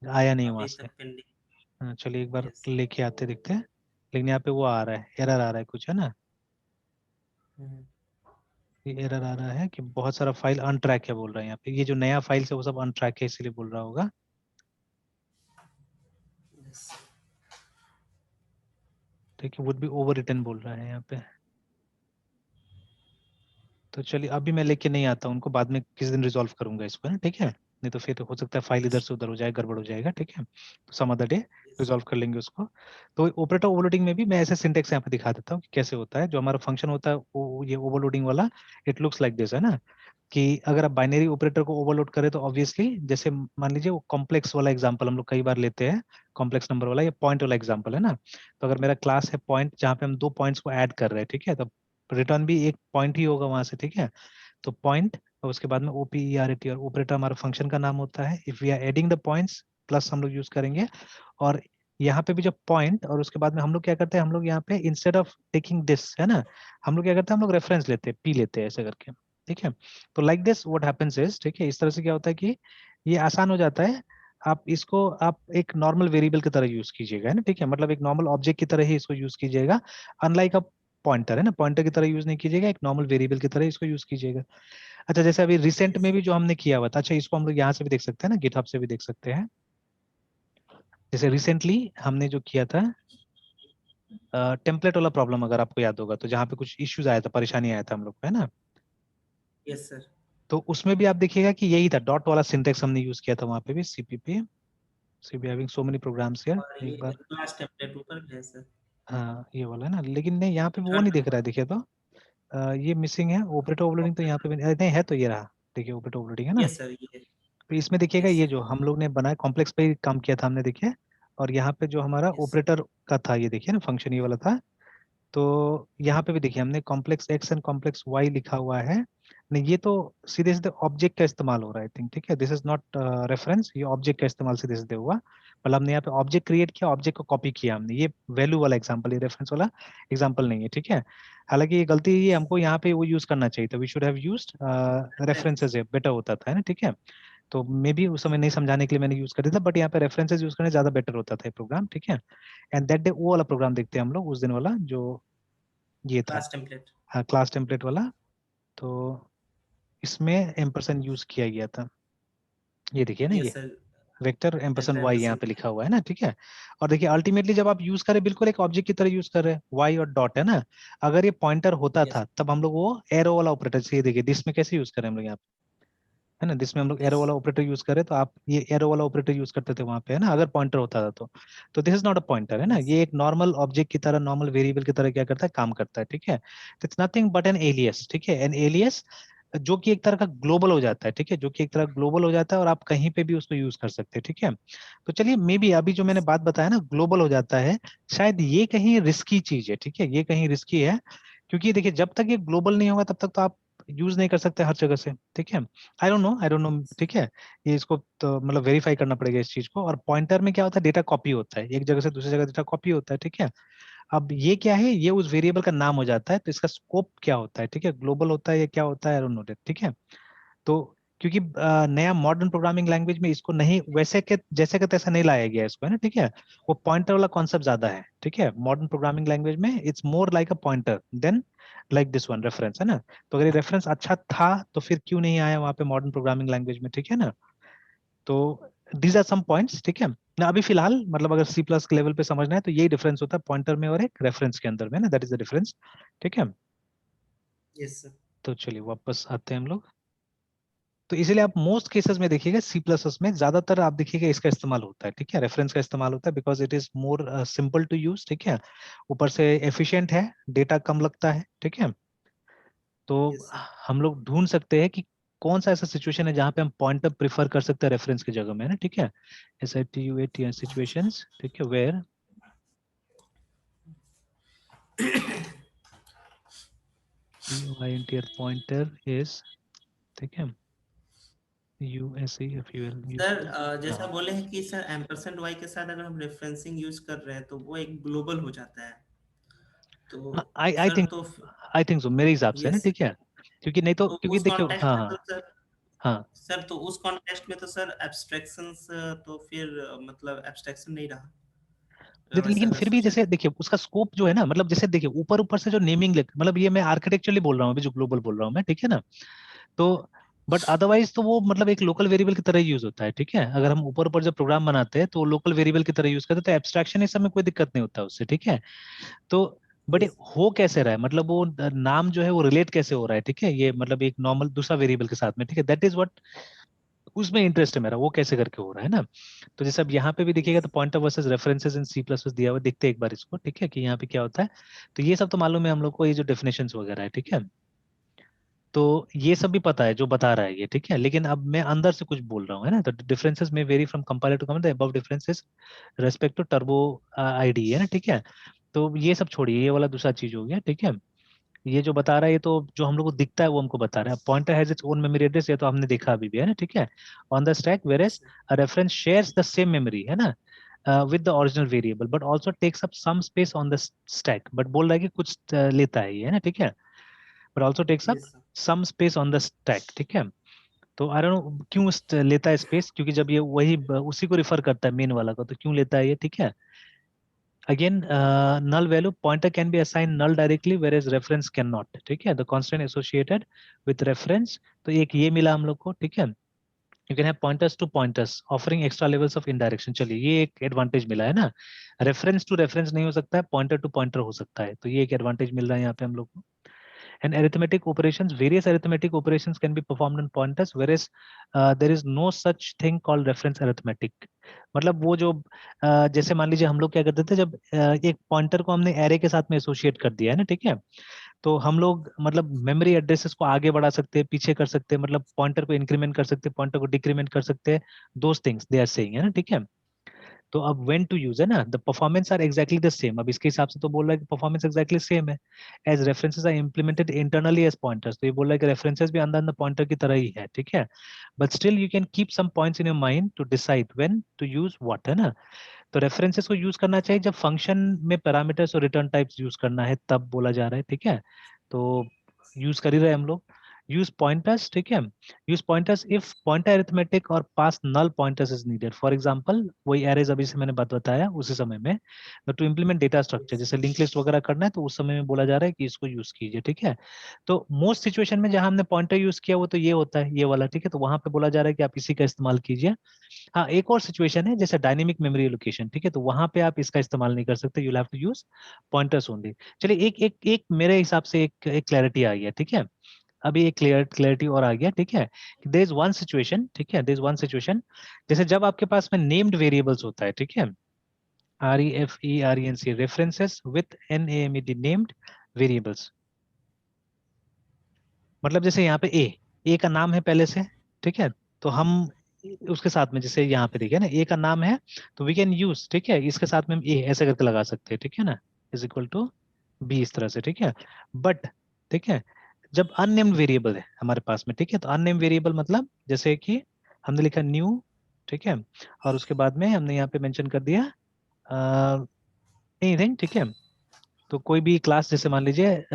आया नहीं वहां अभी से। तक पेंडिंग। हाँ, चलिए एक बार यस। लेके आते देखते हैं। लेकिन यहाँ पे वो आ रहा है, एरर आ रहा है कुछ, है ना। ये एरर आ रहा है कि बहुत सारा फाइल अनट्रैक है बोल रहा है यहाँ पे। ये जो नया फाइल है वो सब अनट्रैक है, इसीलिए बोल रहा होगा। यस। देखिए वुड बी ओवर रिटन बोल रहा है यहाँ पे। तो चलिए अभी मैं लेके नहीं आता उनको, बाद में किसी दिन रिजॉल्व करूंगा इसको, है ना, ठीक है। नहीं तो फिर हो सकता है फाइल इधर यस। से उधर हो जाए, गड़बड़ हो जाएगा, ठीक है। तो some other day yes. Resolve कर लेंगे उसको। तो ऑपरेटर ओवरलोडिंग में भी मैं ऐसे सिंटेक्स यहाँ पे दिखा देता हूँ कि कैसे होता है। जो हमारा फंक्शन होता है वो ये ओवरलोडिंग वाला, इट लुक्स लाइक दिस, है ना। कि अगर आप बाइनरी ऑपरेटर को ओवरलोड करें तो ऑब्वियसली, जैसे मान लीजिए वो कॉम्प्लेक्स वाला एग्जांपल हम लोग कई बार लेते हैं, कॉम्प्लेक्स नंबर वाला, ये पॉइंट वाला एग्जांपल है ना। तो अगर मेरा क्लास है पॉइंट, जहाँ पे हम दो पॉइंट्स को ऐड कर रहे हैं, ठीक है, तो रिटर्न भी एक पॉइंट ही होगा वहां से, ठीक है। तो पॉइंट और उसके बाद में ओपीईआरटी, और ऑपरेटर हमारा फंक्शन का नाम होता है। If we are adding the points, plus हम लोग यूज करेंगे। और यहाँ पे भी जब पॉइंट और उसके बाद में हम लोग क्या करते हैं, हम लोग यहाँ पे इंस्टेड ऑफ टेकिंग दिस, है ना, हम लोग क्या करते हैं, हम लोग रेफरेंस लेते हैं, पी लेते हैं ऐसे करके, ठीक है। तो like this what happens is, ठीक है, इस तरह से क्या होता है कि ये आसान हो जाता है। आप इसको आप एक नॉर्मल वेरिएबल की तरह यूज कीजिएगा, है ना, ठीक है, मतलब एक नॉर्मल ऑब्जेक्ट की तरह ही इसको यूज कीजिएगा। अनलाइक अ पॉइंटर, है ना, पॉइंटर की तरह यूज नहीं कीजिएगा, एक नॉर्मल वेरिएबल की तरह इसको यूज कीजिएगा। अच्छा जैसे अभी रिसेंट यस। में भी जो हमने किया हुआ था, अच्छा इसको हम लोग यहाँ से भी देख सकते हैं ना, गिटहब से भी देख सकते हैं। जैसे रिसेंटली हमने जो किया था टेम्पलेट वाला प्रॉब्लम, अगर आपको याद होगा, तो जहाँ पे कुछ इश्यूज आया था, परेशानी आया था हम लोग को, है ना। Yes sir. तो उसमें भी आप देखिएगा कि यही था, डॉट वाला सिंटेक्स हमने यूज किया था वहाँ पे भी, CPP, see be having so many programs here, और एक ये बार। क्लास टेम्पलेट ऊपर भी है सर। हाँ ये वाला है ना, लेकिन नहीं यहाँ पे वो थर्ड नहीं दिख रहा नंबर। है, देखिए तो ये मिसिंग है, ऑपरेटर ओवरलोडिंग तो यहाँ पे भी नहीं है, तो ये रहा, देखिए ऑपरेटर ओवरलोडिंग है ना। यस सर, ये। तो इसमें देखिएगा यस ये सर। जो हम लोग ने बनाया कॉम्प्लेक्स पे ही काम किया था हमने, देखिए। और यहाँ पे जो हमारा यस। ऑपरेटर का था, ये देखिए ना, फंक्शन ये वाला था। तो यहाँ पे भी देखिए हमने complex X and complex Y लिखा हुआ है। नहीं ये तो सीधे सीधे ऑब्जेक्ट का इस्तेमाल हो रहा है, आई थिंक, ठीक है, दिस इज नॉट रेफरेंस, ये ऑब्जेक्ट का इस्तेमाल सीधे सीधे हुआ। मतलब हमने यहाँ पे ऑब्जेक्ट क्रिएट किया, ऑब्जेक्ट को कॉपी किया हमने, ये वैल्यू वाला एग्जांपल, ये रेफरेंस वाला एग्जांपल नहीं है, ठीक है। हालांकि ये गलती, ये हमको यहाँ पे वो यूज करना चाहिए था, we should have used references, ये बेटर होता था, है ना, ठीक है। तो मे बी उस समय नहीं समझाने के लिए मैंने यूज कर दिया था, बट यहाँ पे रेफरेंसेस यूज करने ज्यादा बेटर होता था ये प्रोग्राम, ठीक है। एंड दैट डे वो वाला प्रोग्राम देखते हैं हम लोग, उस दिन वाला जो ये था, क्लास टेम्पलेट। हाँ क्लास टेम्पलेट वाला। तो इसमें एम्परसेंड यूज किया गया था, ये देखिए ना, यस ये sir. Vector ampersand vector Y यहाँ पे एम्परसेंड। लिखा हुआ है ना, ठीक है। और देखिए अल्टीमेटली जब आप यूज करें, बिल्कुल एक ऑब्जेक्ट की तरह यूज कर रहे हैं, वाई और डॉट, है ना। अगर ये पॉइंटर होता यस। था तब हम लोग वो एरो वाला ऑपरेटर से, ये देखिए दिस में कैसे यूज करें हम लोग यहाँ, है ना, जिसमें हम लोग एरो यस। वाला ऑपरेटर यूज करें, तो आप ये एरो वाला ऑपरेटर यूज करते थे वहां पे, है ना, अगर पॉइंटर होता था तो this is not a pointer, है ना, यस। ये एक नॉर्मल ऑब्जेक्ट की तरह, नॉर्मल वेरिएबल की तरह क्या करता है, काम करता है, ठीक है। It's nothing but an alias, ठीक है, एन एलियस, जो कि एक तरह का ग्लोबल हो जाता है, ठीक है, जो कि एक तरह ग्लोबल हो जाता है और आप कहीं पे भी उसको यूज कर सकते हैं, ठीक है। तो चलिए मे बी अभी जो मैंने बात बताया ना, ग्लोबल हो जाता है, शायद ये कहीं रिस्की चीज है, ठीक है, ये कहीं रिस्की है। क्योंकि देखिए जब तक ये ग्लोबल नहीं होगा तब तक तो आप यूज नहीं कर सकते हर जगह से, ठीक है। आई डोंट नो, ठीक है। ये इसको तो मतलब वेरीफाई करना पड़ेगा इस चीज को। और पॉइंटर में क्या होता है, डेटा कॉपी होता है, एक जगह से दूसरी जगह डेटा कॉपी होता है, ठीक है। अब ये क्या है, ये उस वेरिएबल का नाम हो जाता है, तो इसका स्कोप क्या होता है, ठीक है, ग्लोबल होता है या क्या होता है, आई डोंट नो, ठीक है। तो क्योंकि नया मॉडर्न प्रोग्रामिंग लैंग्वेज में इसको नहीं वैसे के जैसे के तैसा नहीं लाया गया है इसको, है ना, ठीक है। वो पॉइंटर वाला कॉन्सेप्ट ज्यादा है, ठीक है, मॉडर्न प्रोग्रामिंग लैंग्वेज में it's more like a pointer than like this one reference, है ना। तो अगर ये रेफरेंस अच्छा था तो फिर क्यों नहीं आया वहां पे मॉडर्न प्रोग्रामिंग लैंग्वेज में, ठीक है ना। तो दीज आर सम पॉइंट्स, ठीक है ना। अभी फिलहाल मतलब अगर सी प्लस के लेवल पे समझना है तो यही डिफरेंस होता है पॉइंटर में और एक रेफरेंस के अंदर में ना, दैट इज द डिफरेंस, ठीक है। Yes sir. तो चलिए वापस आते हैं हम लोग। तो इसीलिए आप मोस्ट केसेस में देखिएगा सी प्लस प्लस में ज्यादातर आप देखिएगा इसका इस्तेमाल होता है, ठीक है, रेफरेंस का इस्तेमाल होता है, because it is more simple to use, ठीक है। ऊपर से एफिशिएंट है, डेटा कम लगता है, ठीक है। तो यस सर। हम लोग ढूंढ सकते हैं कि कौन सा ऐसा सिचुएशन है जहाँ पे हम पॉइंटर प्रिफर कर सकते हैं रेफरेंस की जगह में, है ना, ठीक है। SITUAT सिचुएशंस, ठीक है, वेयर POINTR पॉइंटर इज, ठीक है, USEFUL सर जैसा हाँ बोले हैं कि सर एम्परसेंड वाई के साथ अगर हम रेफरेंसिंग यूज कर रहे हैं तो वो एक ग्लोबल हो जाता है, तो आई आई सर थिंक तो आई थिंक सो मेरे हिसाब से ना, यस, ठीक है, क्योंकि नहीं तो तो क्योंकि उस देखियो कॉन्टेक्स्ट हाँ में हाँ तो सर, हाँ सर तो उस कॉन्टेक्स्ट में तो सर एब्स्ट्रैक्शंस तो फिर मतलब एब्स्ट्रैक्शन नहीं रहा, अगर वैसा लेकिन अगर फिर भी सोचा जैसे जाए। देखिए उसका स्कोप जो है ना, मतलब जैसे देखिए ऊपर ऊपर से जो नेमिंग मतलब ये मैं आर्किटेक्चरली बोल रहा हूँ अभी, जो ग्लोबल बोल रहा हूँ मैं, ठीक है ना, तो बट अदरवाइज तो वो मतलब एक लोकल वेरिएबल की तरह यूज होता है, ठीक है, अगर हम ऊपर ऊपर जब प्रोग्राम बनाते हैं तो लोकल वेरिएबल की तरह यूज करते हैं, तो एब्स्ट्रैक्शन इस समय कोई दिक्कत नहीं होता उससे, ठीक है। तो बट ये यस हो कैसे रहा है, मतलब वो नाम जो है वो रिलेट कैसे हो रहा है, ठीक है, ये मतलब एक नॉर्मल दूसरा वेरिएबल के साथ में, ठीक है, दैट इज व्हाट उसमें इंटरेस्ट है मेरा, वो कैसे करके हो रहा है ना। तो जैसे अब यहाँ पे भी देखिएगा यस तो पॉइंटर वर्सेस रेफरेंसेस इन सी प्लस प्लस दिया हुआ है, देखते हैं एक बार इसको, ठीक है, कि यहाँ पे क्या होता है। तो ये सब तो मालूम है हम लोग को, ये जो डेफिनेशंस वगैरह है, ठीक है, तो ये सब भी पता है जो बता रहा है ये, ठीक है, लेकिन अब मैं अंदर से कुछ बोल रहा हूँ, है ना, तो डिफरेंसेस में vary from compiler to compiler, the above differences respect to Turbo ID, है ना, ठीक है। तो ये सब छोड़िए, ये वाला दूसरा चीज हो गया, ठीक है। ये जो बता रहा है ये तो जो हम लोग को दिखता है वो हमको बता रहा है, pointer has its own memory address, ये तो हमने देखा अभी भी, है ना, ठीक है, on the stack, where yes as a reference shares the same memory, है ना, with the original variable, but also takes up some space on the stack, but बोल रहा है कि कुछ लेता है ये, है ना, ठीक है, but also takes up yes some space on the stack, ठीक है। तो आई डोंट नो क्यों लेता है स्पेस, क्योंकि जब ये वही उसी को रिफर करता है मेन वाला को, तो क्यों लेता है ये, ठीक है। Again null value pointer can be assigned null directly whereas reference cannot, ठीक है, the constant associated with reference, तो एक ये मिला हम लोग को, ठीक है। you can have pointers to pointers offering extra levels of indirection, चलिए ये एक एडवांटेज मिला है ना, रेफरेंस टू रेफरेंस नहीं हो सकता है, पॉइंटर टू पॉइंटर हो सकता है, तो ये एक एडवांटेज मिल रहा है यहाँ पे हम लोग को। And arithmetic operations, various arithmetic operations can be performed on pointers, whereas there is no such thing called reference arithmetic, मतलब वो जो जैसे मान लीजिए हम लोग क्या करते थे, जब एक पॉइंटर को हमने एरे के साथ में एसोसिएट कर दिया है ना, ठीक है, तो हम लोग मतलब मेमोरी एड्रेसेस को आगे बढ़ा सकते हैं, पीछे कर सकते हैं, मतलब पॉइंटर को इंक्रीमेंट कर सकते हैं, पॉइंटर को डिक्रीमेंट कर सकते हैं, those things they are saying, है ना, ठीक है। तो अब व्हेन टू यूज है ना, the performance are exactly the same, अब इसके हिसाब से तो बोल रहा है कि परफॉर्मेंस एग्जैक्टली सेम है, as references are implemented internally as pointers, तो ये बोल रहा है कि रेफरेंसेस भी अंदर पॉइंटर की तरह ही है, ठीक है, but still you can keep some points in your mind to decide when to use what, है ना। तो रेफरेंसेस को यूज करना चाहिए जब फंक्शन में पैरामीटर्स और रिटर्न टाइप्स यूज करना है, तब बोला जा रहा है, ठीक है। तो यूज कर ही रहे हम लोग, यूज पॉइंटर्स, ठीक है, use pointers if pointer arithmetic और pass null pointers is needed, for example वही एरेज अभी से मैंने बात बताया उसी समय में, to implement data structure, yes जैसे लिंक लिस्ट वगैरह करना है तो उस समय में बोला जा रहा है कि इसको यूज कीजिए, ठीक है। तो मोस्ट सिचुएशन में जहां हमने पॉइंटर यूज किया वो तो ये होता है, ये वाला, ठीक है, तो वहां पे बोला जा रहा है कि आप इसी का इस्तेमाल कीजिए। हाँ, एक और सिचुएशन है जैसे डायनेमिक मेमोरी एलोकेशन, ठीक है, तो वहां पे आप इसका इस्तेमाल नहीं कर सकते, you have to use pointers only. चलिए एक एक एक मेरे हिसाब से एक क्लैरिटी आ गया, ठीक है, अभी एक क्लैरिटी और आ गया, ठीक है, देयर इज वन सिचुएशन, ठीक है, देयर इज वन सिचुएशन, जैसे जब आपके पास में नेम्ड वेरिएबल्स होता है, ठीक है, REFERENC references with NAMED named variables, मतलब जैसे यहाँ पे ए का नाम है पहले से, ठीक है, तो हम उसके साथ में जैसे यहाँ पे देखिए ना ए का नाम है, तो वी कैन यूज, ठीक है, इसके साथ में हम ए ऐसे करके लगा सकते हैं, ठीक है ना, इज इक्वल टू बी, इस तरह से, ठीक है। बट ठीक है, जब अननेम्ड वेरिएबल है हमारे पास में, ठीक है, तो अननेम्ड वेरिएबल मतलब जैसे कि हमने लिखा न्यू, ठीक है, और उसके बाद में हमने यहाँ पे मेंशन कर दिया एनीथिंग, ठीक है, तो कोई भी क्लास जैसे मान लीजिए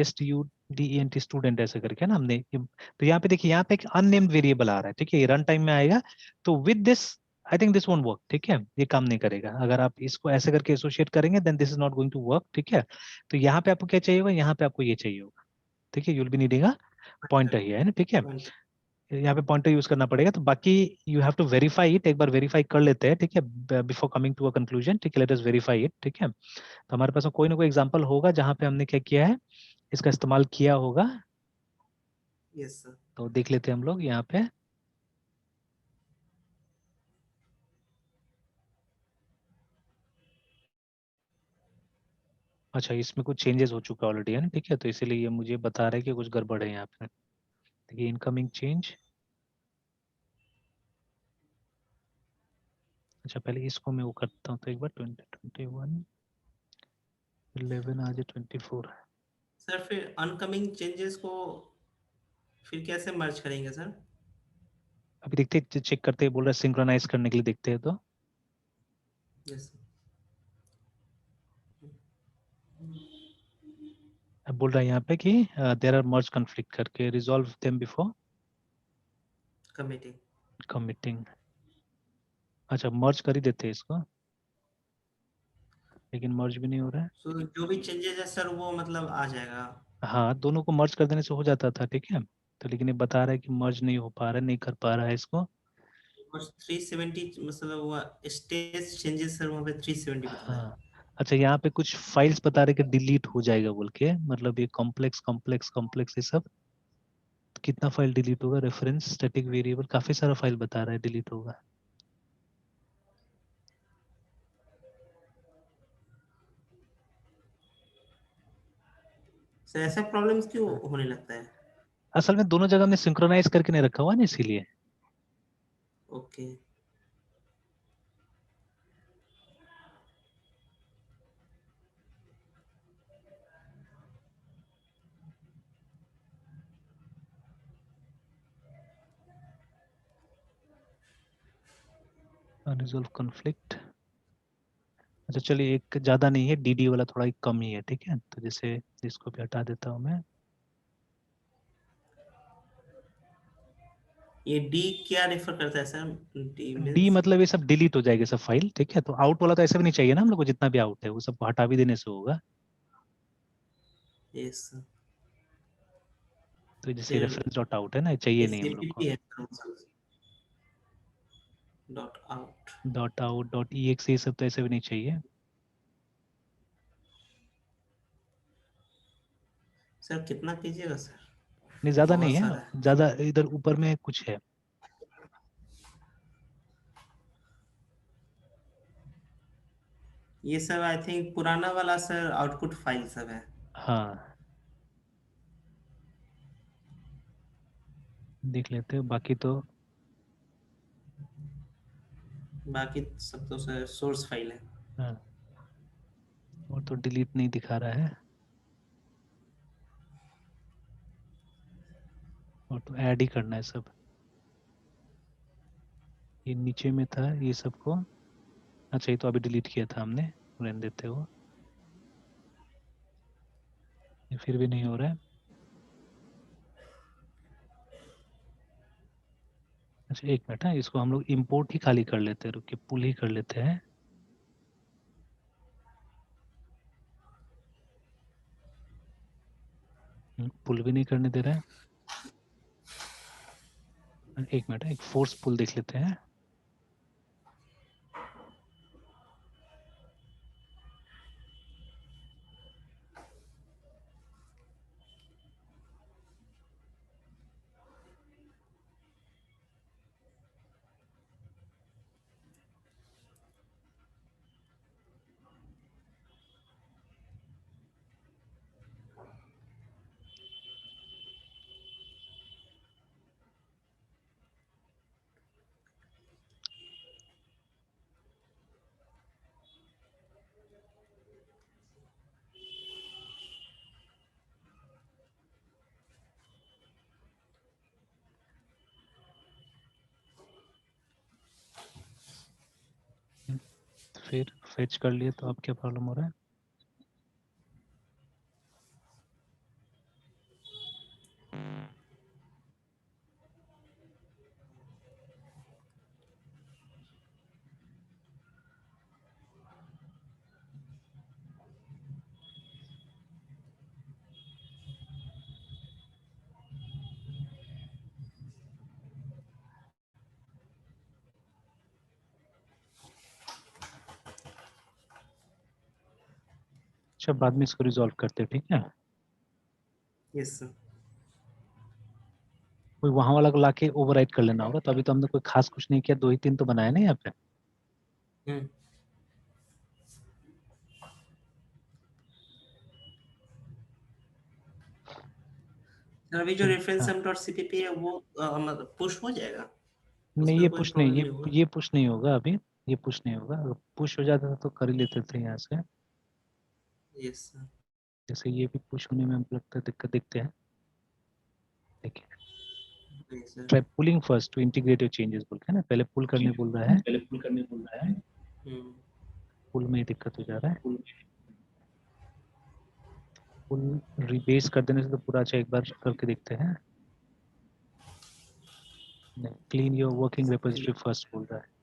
STUDENT स्टूडेंट ऐसे करके ना हमने तो यहाँ पे देखिए यहाँ पे एक अननेम्ड वेरिएबल आ रहा है, ठीक है, ये रन टाइम में आएगा, तो with this I think this won't work, ठीक है, ये काम नहीं करेगा अगर आप इसको ऐसे करके एसोसिएट करेंगे, then this is not going to work, ठीक है। तो यहाँ पे आपको क्या चाहिए होगा, यहाँ पे आपको ये चाहिए होगा, ठीक है, you will be needing a pointer ही, है ना, ठीक है, पॉइंटर। यहाँ पे पॉइंटर यूज करना पड़ेगा, तो बाकी you have to verify it, एक बार वेरीफाई कर लेते हैं, ठीक है, before coming to a conclusion, ठीक है, लेट अस वेरीफाई इट, ठीक है। तो हमारे पास में कोई ना कोई एग्जांपल होगा जहां पे हमने क्या किया है, इसका इस्तेमाल किया होगा, यस सर। तो देख लेते हैं हम लोग यहाँ पे। अच्छा, इसमें कुछ चेंजेस हो चुका है ऑलरेडी, है ना, ठीक है, तो इसीलिए ये मुझे बता रहा है कि कुछ गड़बड़ है यहाँ पे, देखिए इनकमिंग चेंज। अच्छा, पहले इसको मैं वो करता हूँ, तो एक बार 2021 11 आज 24, सर फिर अनकमिंग चेंजेस को फिर कैसे मर्ज करेंगे सर? अभी देखते हैं, चेक करते हैं, बोल रहा है सिंक्रोनाइज करने के लिए, देखते हैं तो यस अब बोल रहा है यहाँ पे कि देयर आर मर्ज कॉन्फ्लिक्ट करके resolve them before committee. Committing. अच्छा मर्ज कर ही देते हैं इसको, लेकिन मर्ज भी नहीं हो रहा है। सो जो भी चेंजेस है सर वो मतलब आ जाएगा। हाँ दोनों को मर्ज कर देने से हो जाता था, ठीक है। तो लेकिन ये बता रहा है कि मर्ज नहीं हो पा रहा है, नहीं कर पा रहा है इसको। और 370 मतलब वो स्टेज चेंजेस सर वहाँ पे 370 बता रहा है। हाँ अच्छा, यहाँ पे कुछ फाइल्स बता रहे कि डिलीट हो जाएगा बोल के, मतलब ये कॉम्प्लेक्स कॉम्प्लेक्स कॉम्प्लेक्स ये सब। तो कितना फाइल डिलीट होगा, रेफरेंस स्टैटिक वेरिएबल, काफी सारा फाइल बता रहा है डिलीट होगा। सर ऐसा प्रॉब्लम्स क्यों होने लगता है? असल में दोनों जगह हमने सिंक्रोनाइज करके नहीं रखा हुआ ना, इसीलिए। Okay unresolve conflict. अच्छा चलिए, एक ज्यादा नहीं है, डीडी वाला थोड़ा कम ही है, ठीक है। तो जैसे इसको भी हटा देता हूँ मैं। ये डी क्या रेफर करता है सर? D D means? मतलब ये सब डिलीट हो जाएगी सब फाइल, ठीक है। तो आउट वाला तो ऐसा भी नहीं चाहिए ना हम लोग को, जितना भी आउट है वो सब हटा भी देने से होगा। Yes sir. तो जैसे फिर रेफरेंस डॉट आउट है ना, ये चाहिए ये नहीं हम लोग को। सीपीपी है dot out. Dot out dot E x ये सब तो ऐसे भी नहीं चाहिए। सर कितना कीजिएगा सर? नहीं ज्यादा नहीं बहुत है, सारा है। ज्यादा इधर ऊपर में कुछ है। ये सब आई थिंक पुराना वाला सर आउटपुट फाइल सब है। हाँ देख लेते हैं बाकी तो। बाकी सब तो सर सोर्स फाइल है। हाँ और तो डिलीट नहीं दिखा रहा है, और तो ऐड ही करना है सब। ये नीचे में था ये सबको। अच्छा ये तो अभी डिलीट किया था हमने, रहने देते हो। ये फिर भी नहीं हो रहा है। अच्छा एक मिनट है, इसको हम लोग इंपोर्ट ही खाली कर लेते हैं, रुकिए पुल ही कर लेते हैं। पुल भी नहीं करने दे रहा है। एक मिनट है, एक फोर्स पुल देख लेते हैं। फिर फेच कर लिए तो अब क्या प्रॉब्लम हो रहा है? अच्छा बाद में इसको रिजॉल्व करते हैं, ठीक है। Yes sir. कोई वहां वाला को लाके ओवरराइट कर लेना होगा, तो अभी तो हमने कोई खास कुछ नहीं किया, दो ही तीन तो बनाया ना यहाँ पे। हम्म। सर अभी जो चलिए रेफरेंस हाँ। सम डॉट सीपीपी है वो मतलब पुश हो जाएगा? नहीं उसमें ये कोई पुश नहीं, प्रॉब्लम नहीं होगा? ये पुश नहीं होगा अभी। ये पुश नहीं होगा, अगर पुश हो जाता तो कर ही लेते थे यहाँ से। Yes sir. जैसे ये भी पुश होने में हमको लगता है दिक्कत, देखते हैं। देखिए नहीं sir. Try pulling first to integrate your changes बोल के ना, पहले पुल करने बोल रहा है, पहले पुल करने बोल रहा है। पुल में ही दिक्कत हो जा रहा है। पुल रिबेस कर देने से तो पूरा अच्छा, एक बार करके देखते हैं। नहीं, clean your working repository first बोल रहा है।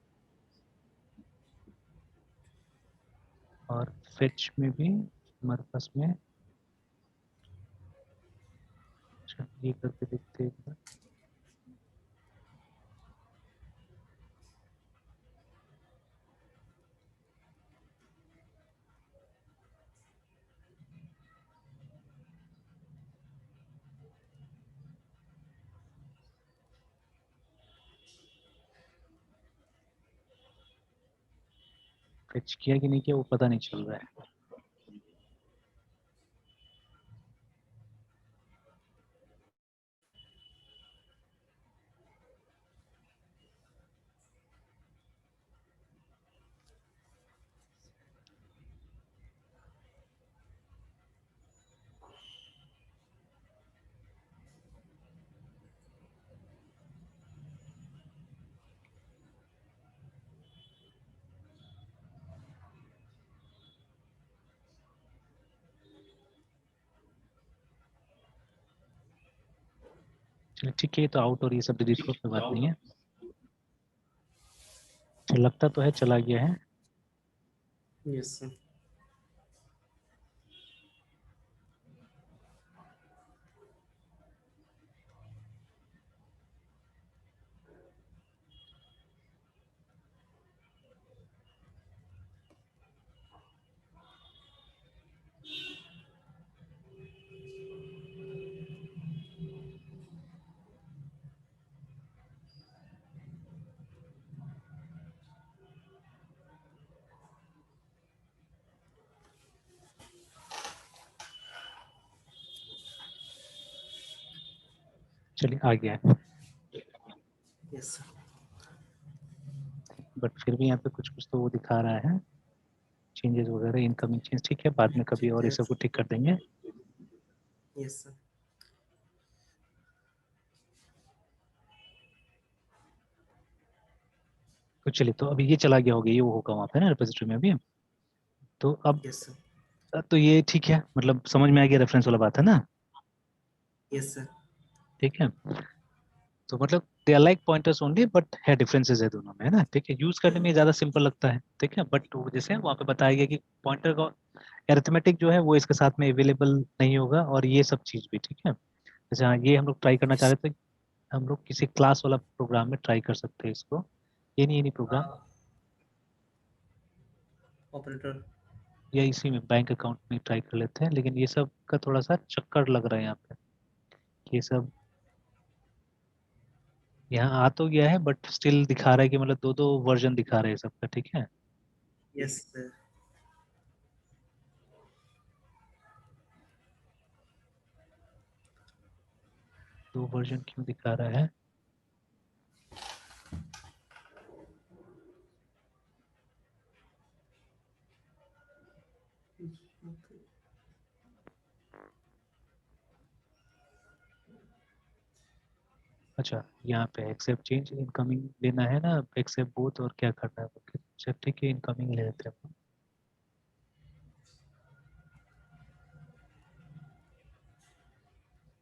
और फेच में भी हमारे पास में, अच्छा ये करके देखते हैं एक बार। फेच किया कि नहीं किया वो पता नहीं चल रहा है। चलिए ठीक है, ये तो आउट और ये सब डिलीट हो, कोई बात नहीं है। तो लगता तो है चला गया है। Yes sir. चलिए आ गया है, यस सर। बट फिर भी यहाँ पे कुछ कुछ तो वो दिखा रहा है, चेंजेस वगैरह, इनकमिंग चेंज। ठीक है, बाद में कभी और ये सब को ठीक कर देंगे। Yes sir. तो चलिए, तो अभी ये चला गया होगा, ये वो होगा वहाँ पे ना रिपोजिटरी में अभी। तो अब यस सर। तो ये ठीक है, मतलब समझ में आ गया, रेफरेंस वाला बात है ना। Yes sir. ठीक है, तो मतलब they are like pointers only, but है डिफरेंसेस है दोनों में, है ना। ठीक है, यूज करने में ज्यादा सिंपल लगता है। ठीक है, बट वो जैसे वहाँ पे बताया गया कि पॉइंटर का अरिथमेटिक जो है वो इसके साथ में अवेलेबल नहीं होगा, और ये सब चीज भी। ठीक है, जैसे हाँ, ये हम लोग ट्राई करना चाह यस। रहे थे, हम लोग किसी क्लास वाला प्रोग्राम में ट्राई कर सकते हैं इसको, एनी प्रोग्राम, ऑपरेटर। या इसी में बैंक अकाउंट में ट्राई कर लेते हैं। लेकिन ये सब का थोड़ा सा चक्कर लग रहा है यहाँ पे, ये सब यहाँ आ तो गया है, बट स्टिल दिखा रहा है कि मतलब दो दो वर्जन दिखा रहे हैं सबका। ठीक है, यस सर। दो वर्जन क्यों दिखा रहा है। अच्छा, यहाँ पे एक्सेप्ट चेंज इनकमिंग लेना है ना, एक्सेप्ट बोथ, और क्या करना है। अच्छा ठीक है, इनकमिंग ले लेते हैं।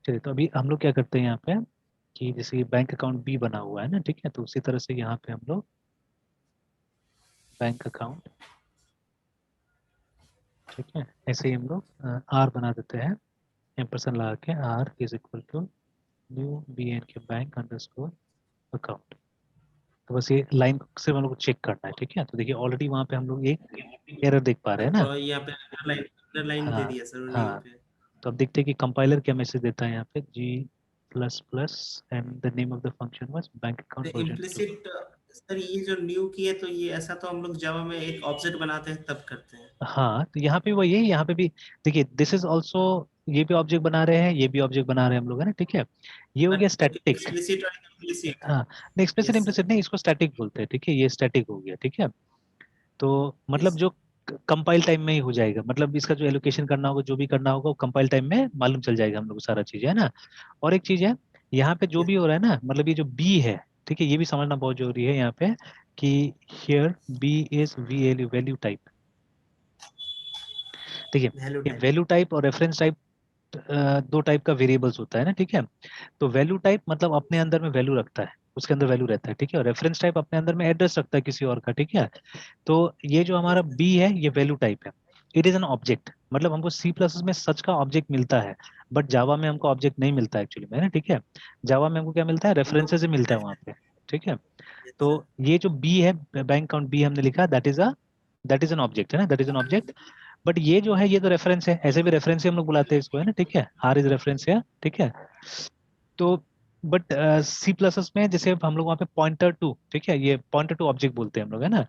चलिए, तो अभी हम लोग क्या करते हैं यहाँ पे, कि जैसे बैंक अकाउंट बी बना हुआ है ना, ठीक है, तो उसी तरह से यहाँ पे हम लोग बैंक अकाउंट, ठीक है, ऐसे ही हम लोग आर बना देते हैं, एम्परसेंड लगा के, R is equal to new B N K bank underscore account. तो बस ये लाइन से हम लोग को चेक करना है। ठीक है, तो देखिए ऑलरेडी वहाँ पे हम लोग एक एरर देख पा रहे हैं ना। यहाँ पे अंडरलाइन दे हाँ दिया सर न्यू हाँ, पे। तो अब देखते हैं कि कंपाइलर क्या मैसेज देता है यहाँ पे, G plus plus and the name of the function was bank account version 2। Implicit sir, ये जो न्यू किए तो ये ऐसा तो हम लोग जावा में एक ऑब्जेक्ट बनाते हैं तब करते हैं। हाँ, तो यहाँ पे वही है, यहाँ पे भी देखिए, दिस इज ऑल्सो, ये भी ऑब्जेक्ट बना रहे हैं, ये भी ऑब्जेक्ट बना रहे हैं हम लोग, है ना। ठीक है, ये हो गया बट स्टैटिक। एक्सप्लिसिट और इम्प्लिसिट। हाँ, एक्सप्लिसिट यस सर। इम्प्लिसिट नहीं, इसको स्टैटिक बोलते हैं। ठीक है, ये स्टैटिक हो गया। ठीक है, तो मतलब यस। जो कंपाइल टाइम में ही हो जाएगा, मतलब इसका जो एलोकेशन करना होगा, जो भी करना होगा, वो कंपाइल टाइम में मालूम चल जाएगा हम लोग को सारा चीज, है ना। और एक चीज है यहाँ पे जो yes, भी हो रहा है ना, मतलब ये जो बी है, ठीक है, ये भी समझना बहुत जरूरी है यहाँ पे कि here B is value value type. देखिए, value ये type. वैल्यू टाइप और रेफरेंस टाइप दो टाइप का वेरिएबल्स होता है ना, ठीक है। तो वैल्यू टाइप मतलब अपने अंदर में वैल्यू रखता है, उसके अंदर वैल्यू रहता है, ठीक है। और रेफरेंस टाइप अपने अंदर में एड्रेस रखता है किसी और का, ठीक है। तो ये जो Yes, हमारा sir. बी है ये वैल्यू टाइप है। इट इज एन ऑब्जेक्ट, मतलब हमको सी प्लस में सच का ऑब्जेक्ट मिलता है, बट जावा में हमको ऑब्जेक्ट नहीं मिलता एक्चुअली में, है ना, ठीक है। जावा में हमको क्या मिलता है, हमको रेफरेंसेस ही मिलता है वहाँ पे, ठीक है। yes, तो sir. ये जो बी है, बैंक अकाउंट बी हमने लिखा, दैट इज एन ऑब्जेक्ट, है ना, that is an object. But ये जो है ये तो रेफरेंस है, ऐसे भी रेफरेंस ही हम लोग बुलाते हैं इसको, है ना, ठीक है। आर इज रेफरेंस है, ठीक है। तो बट सी प्लस में जैसे हम लोग वहाँ पे पॉइंटर टू, ठीक है, ये पॉइंटर टू ऑब्जेक्ट बोलते हैं हम लोग, है ना।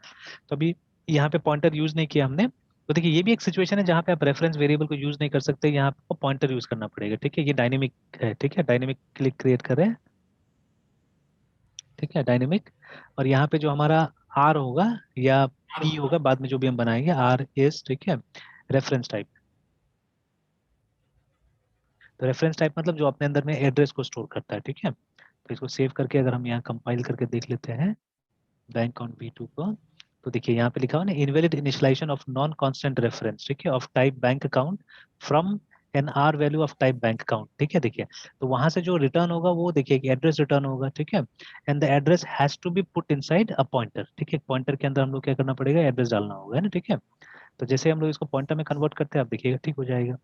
तो अभी यहाँ पे पॉइंटर यूज नहीं किया हमने। तो देखिए, ये भी एक सिचुएशन है जहाँ पे आप रेफरेंस वेरिएबल को यूज नहीं कर सकते, यहाँ पे आपको पॉइंटर यूज करना पड़ेगा, ठीक है। ये डायनेमिक है, ठीक है, डायनेमिक क्लिक क्रिएट कर रहे हैं, ठीक है, डायनेमिक। और यहाँ पे जो हमारा आर होगा या पी होगा, बाद में जो भी हम बनाएंगे, आर इज, ठीक है, रेफरेंस टाइप। तो रेफरेंस टाइप मतलब जो अपने अंदर में एड्रेस को स्टोर करता है, ठीक है। तो इसको सेव करके अगर हम यहाँ कंपाइल करके देख लेते हैं बैंक ऑन बी टू को, तो देखिए यहाँ पे लिखा हुआ ना, invalid initialization of non constant reference, ठीक है, of type bank account from an R value of type bank account, ठीक है। देखिए, तो वहां से जो रिटर्न होगा वो देखिए कि एड्रेस रिटर्न होगा, ठीक है। And the address has to be put inside a pointer, ठीक है। पॉइंटर के अंदर हम लोग क्या करना पड़ेगा, एड्रेस डालना होगा, है ना, ठीक है। तो जैसे हम लोग इसको पॉइंटर में कन्वर्ट करते हैं, आप देखिएगा ठीक हो जाएगा,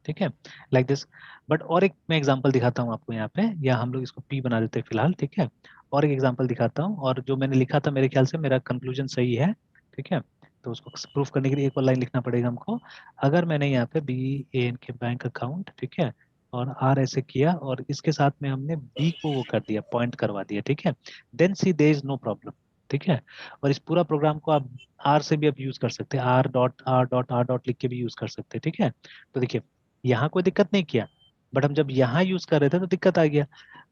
ठीक है, लाइक दिस। बट और एक मैं एग्जांपल दिखाता हूँ आपको यहाँ पे, या हम लोग इसको पी बना देते हैं फिलहाल, ठीक है। और एक एग्जांपल दिखाता हूँ, और जो मैंने लिखा था मेरे ख्याल से मेरा कंक्लूजन सही है, ठीक है। तो उसको प्रूफ करने के लिए एक और लाइन लिखना पड़ेगा हमको। अगर मैंने यहाँ पे B A N K bank account, ठीक है, और आर ऐसे किया, और इसके साथ में हमने बी को वो कर दिया, पॉइंट करवा दिया, ठीक है, then see there is no problem, ठीक है। और इस पूरा प्रोग्राम को आप आर से भी आप यूज कर सकते हैं, आर डॉट लिख के भी यूज कर सकते हैं, ठीक है। तो देखिए, यहाँ कोई दिक्कत नहीं किया, बट हम जब यहाँ यूज कर रहे थे तो दिक्कत आ गया।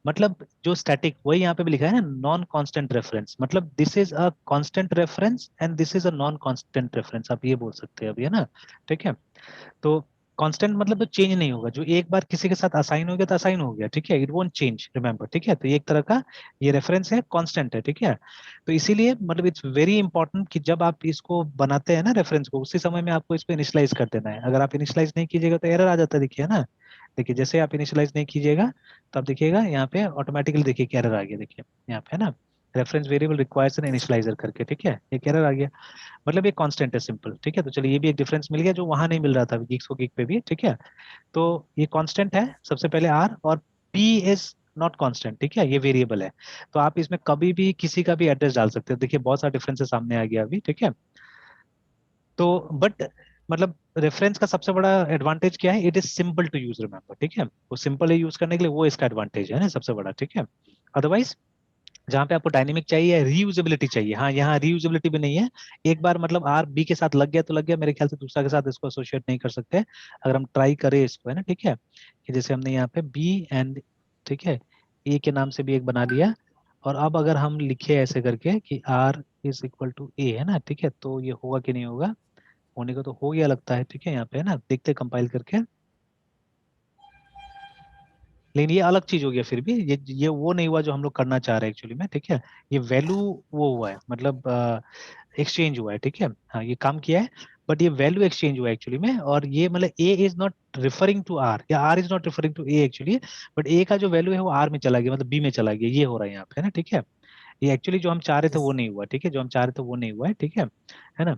मतलब जो स्टैटिक, वही यहाँ पे भी लिखा है ना, नॉन कांस्टेंट रेफरेंस, मतलब this is a constant reference and this is a non constant reference, आप ये बोल सकते हैं अभी, है ना, ठीक है। तो कांस्टेंट मतलब तो चेंज नहीं होगा, जो एक बार किसी के साथ असाइन हो गया तो असाइन हो गया, ठीक है, इट वोंट चेंज, रिमेंबर, ठीक है। तो ये एक तरह का ये रेफरेंस है, कांस्टेंट है, ठीक है। तो इसीलिए मतलब इट्स वेरी इंपॉर्टेंट कि जब आप इसको बनाते हैं ना रेफरेंस को, उसी समय में आपको इसको इनिशियलाइज कर देना है। अगर आप इनिशियलाइज नहीं कीजिएगा तो एरर आ जाता है, देखिए, है ना। देखिए, जैसे आप इनिशियलाइज नहीं कीजिएगा तो आप देखिएगा यहाँ पे ऑटोमेटिकली देखिए कि एरर आ गया, देखिए यहाँ पे, है ना, reference variable requires N Yes, sir. Initialiser करके, ठीक है, एक एरर आ गया। मतलब ये कांस्टेंट है, सिंपल, ठीक है। तो चलिए, ये भी एक डिफरेंस मिल गया जो वहां नहीं मिल रहा था गीक्स को गीक पे भी, ठीक है। तो ये कांस्टेंट है सबसे पहले आर, और पी इज नॉट कांस्टेंट, ठीक है, ये वेरिएबल है। तो आप इसमें कभी भी किसी का भी एड्रेस डाल सकते हो, देखिए बहुत सारा डिफरेंस सामने आ गया अभी, ठीक है। तो बट मतलब रेफरेंस का सबसे बड़ा एडवांटेज क्या है, it is simple to use, remember, ठीक है। वो सिंपल है यूज करने के लिए, वो इसका एडवांटेज है ना सबसे बड़ा, ठीक है। अदरवाइज जहाँ पे आपको डायनेमिक चाहिए, रीयूजेबिलिटी चाहिए, हाँ यहाँ रीयूजेबिलिटी भी नहीं है। एक बार मतलब आर बी के साथ लग गया तो लग गया, मेरे ख्याल से दूसरा के साथ इसको एसोसिएट नहीं कर सकते अगर हम ट्राई करें इसको, है ना, ठीक है। कि जैसे हमने यहाँ पे बी एंड, ठीक है, ए के नाम से भी एक बना लिया, और अब अगर हम लिखे ऐसे करके कि आर इज इक्वल टू ए, है ना, ठीक है, तो ये होगा कि नहीं होगा, होने को तो हो गया लगता है, ठीक है। यहाँ पे है ना, देखते कंपाइल करके, लेकिन ये अलग चीज हो गया, फिर भी ये वो नहीं हुआ जो हम लोग करना चाह रहे हैं एक्चुअली में, ठीक है। ये वैल्यू वो हुआ है, मतलब एक्सचेंज हुआ है, ठीक है, हाँ ये काम किया है, बट ये वैल्यू एक्सचेंज हुआ है एक्चुअली में। और ये मतलब A is not referring to R, या R is not referring to A actually, but A का जो वैल्यू है वो आर में चला गया, मतलब बी में चला गया, ये हो रहा है यहाँ पे, है ना, ठीक है। ये एक्चुअली जो हम चाह रहे थे वो Yes, नहीं हुआ, ठीक है, जो हम चाह रहे थे वो नहीं हुआ है, ठीक है ना।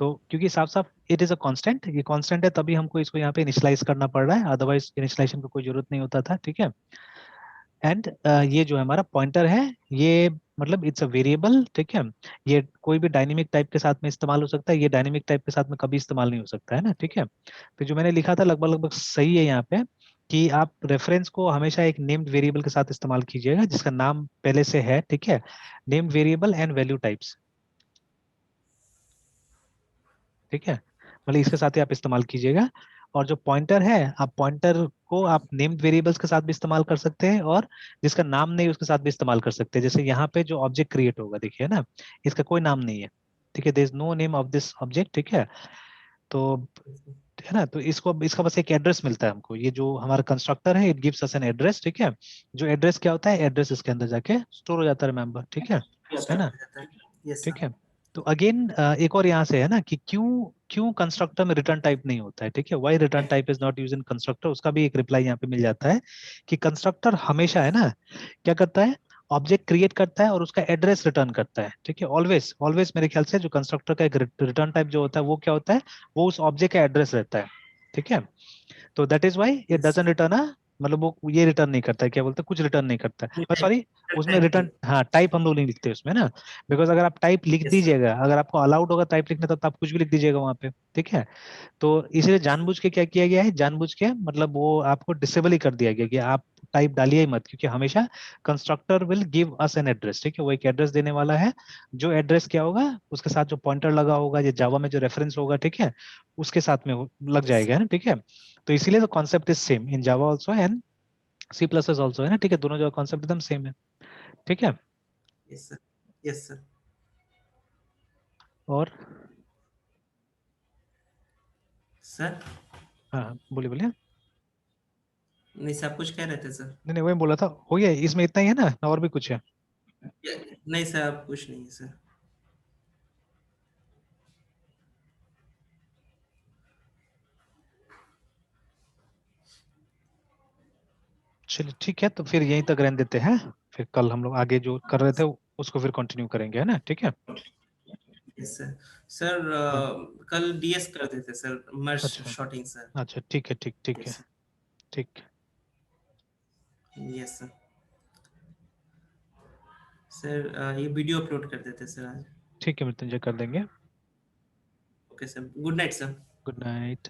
तो क्योंकि साफ साफ इट इज अ कांस्टेंट, ये कांस्टेंट है, तभी हमको इसको यहाँ पे इनिशियलाइज करना पड़ रहा है, अदरवाइज इनिशियलाइजेशन को कोई जरूरत नहीं होता था, ठीक है। एंड ये जो है हमारा पॉइंटर है, ये मतलब इट्स अ वेरिएबल, ठीक है। ये कोई भी डायनेमिक टाइप के साथ में इस्तेमाल हो सकता है, ये डायनेमिक टाइप के साथ में कभी इस्तेमाल नहीं हो सकता, है ना, ठीक है। तो जो मैंने लिखा था लगभग लगभग सही है यहाँ पे, कि आप रेफरेंस को हमेशा एक नेम्ड वेरिएबल के साथ इस्तेमाल कीजिएगा जिसका नाम पहले से है, ठीक है, named variable and value types, ठीक है, मतलब इसके साथ ही आप इस्तेमाल कीजिएगा। और जो पॉइंटर है, आप पॉइंटर को आप नेम्ड वेरिएबल्स के साथ भी इस्तेमाल कर सकते हैं, और जिसका नाम नहीं उसके साथ भी इस्तेमाल कर सकते हैं। जैसे यहाँ पे जो ऑब्जेक्ट क्रिएट होगा, देखिए ना, इसका कोई नाम नहीं है, ठीक है, there is no name of this object, ठीक है। तो है ना। तो इसका बस एक एड्रेस मिलता है हमको, ये जो हमारा कंस्ट्रक्टर है it gives us an address, ठीक है। जो एड्रेस क्या होता है, एड्रेस इसके अंदर जाके स्टोर हो जाता है रिमेंबर, ठीक है ना। यस ठीक सर। है। तो अगेन एक और यहाँ से है ना कि क्यों क्यों कंस्ट्रक्टर में रिटर्न टाइप नहीं होता है, ठीक है। Why return type is not use in constructor, उसका भी एक रिप्लाई यहाँ पे मिल जाता है कि कंस्ट्रक्टर हमेशा है ना क्या करता है, ऑब्जेक्ट क्रिएट करता है और उसका एड्रेस रिटर्न करता है, ठीक है। ऑलवेज ऑलवेज मेरे ख्याल से जो कंस्ट्रक्टर का एक रिटर्न टाइप जो होता है वो क्या होता है, वो उस ऑब्जेक्ट का एड्रेस रहता है, ठीक है। तो that is why it yes doesn't return a, मतलब वो ये रिटर्न नहीं करता है, क्या बोलते हैं, कुछ रिटर्न नहीं करता है, सॉरी उसमें टाइप रिटर्न, नहीं। हाँ टाइप हम लोग नहीं लिखते उसमें ना। बिकॉज अगर आप टाइप लिख यस सर। दीजिएगा, अगर आपको अलाउड होगा टाइप लिखना तो आप कुछ भी लिख दीजिएगा वहां पे, ठीक है। तो इसलिए जानबूझ के क्या किया गया है, जानबूझ के मतलब वो आपको डिसेबल ही कर दिया गया कि आप टाइप डालिए ही मत, क्योंकि हमेशा constructor will give us an address, ठीक है। वो एक एड्रेस देने वाला है, जो एड्रेस क्या होगा उसके साथ जो पॉइंटर लगा होगा, ये जावा में जो रेफरेंस होगा, ठीक है, उसके साथ में लग यस जाएगा, है ना, ठीक है। तो इसीलिए तो concept is same in Java also and C plus S also, है ना, ठीक है, दोनों जो कॉन्सेप्ट एकदम सेम है, ठीक है। Yes sir. Yes sir. और सर हाँ हाँ, बोलिए बोलिए। नहीं सर, आप कुछ कह रहे थे सर। नहीं नहीं वही बोला था, हो गया इसमें, इतना ही है ना और भी कुछ है। नहीं सर, आप कुछ नहीं है सर। चलिए ठीक है, तो फिर यहीं तक रहने देते हैं, फिर कल हम लोग आगे जो कर रहे थे उसको फिर कंटिन्यू करेंगे, है ना, ठीक है। Yes sir. सर हाँ, कल डीएस कर देते सर, मर्ज अच्छा शॉटिंग सर। अच्छा, ठीक है, ठीक है, यस ठीक है। सर। Yes sir. सर ये वीडियो अपलोड कर देते सर आज। ठीक है मृत्युंजय, कर देंगे। Okay sir, good night sir. Good night.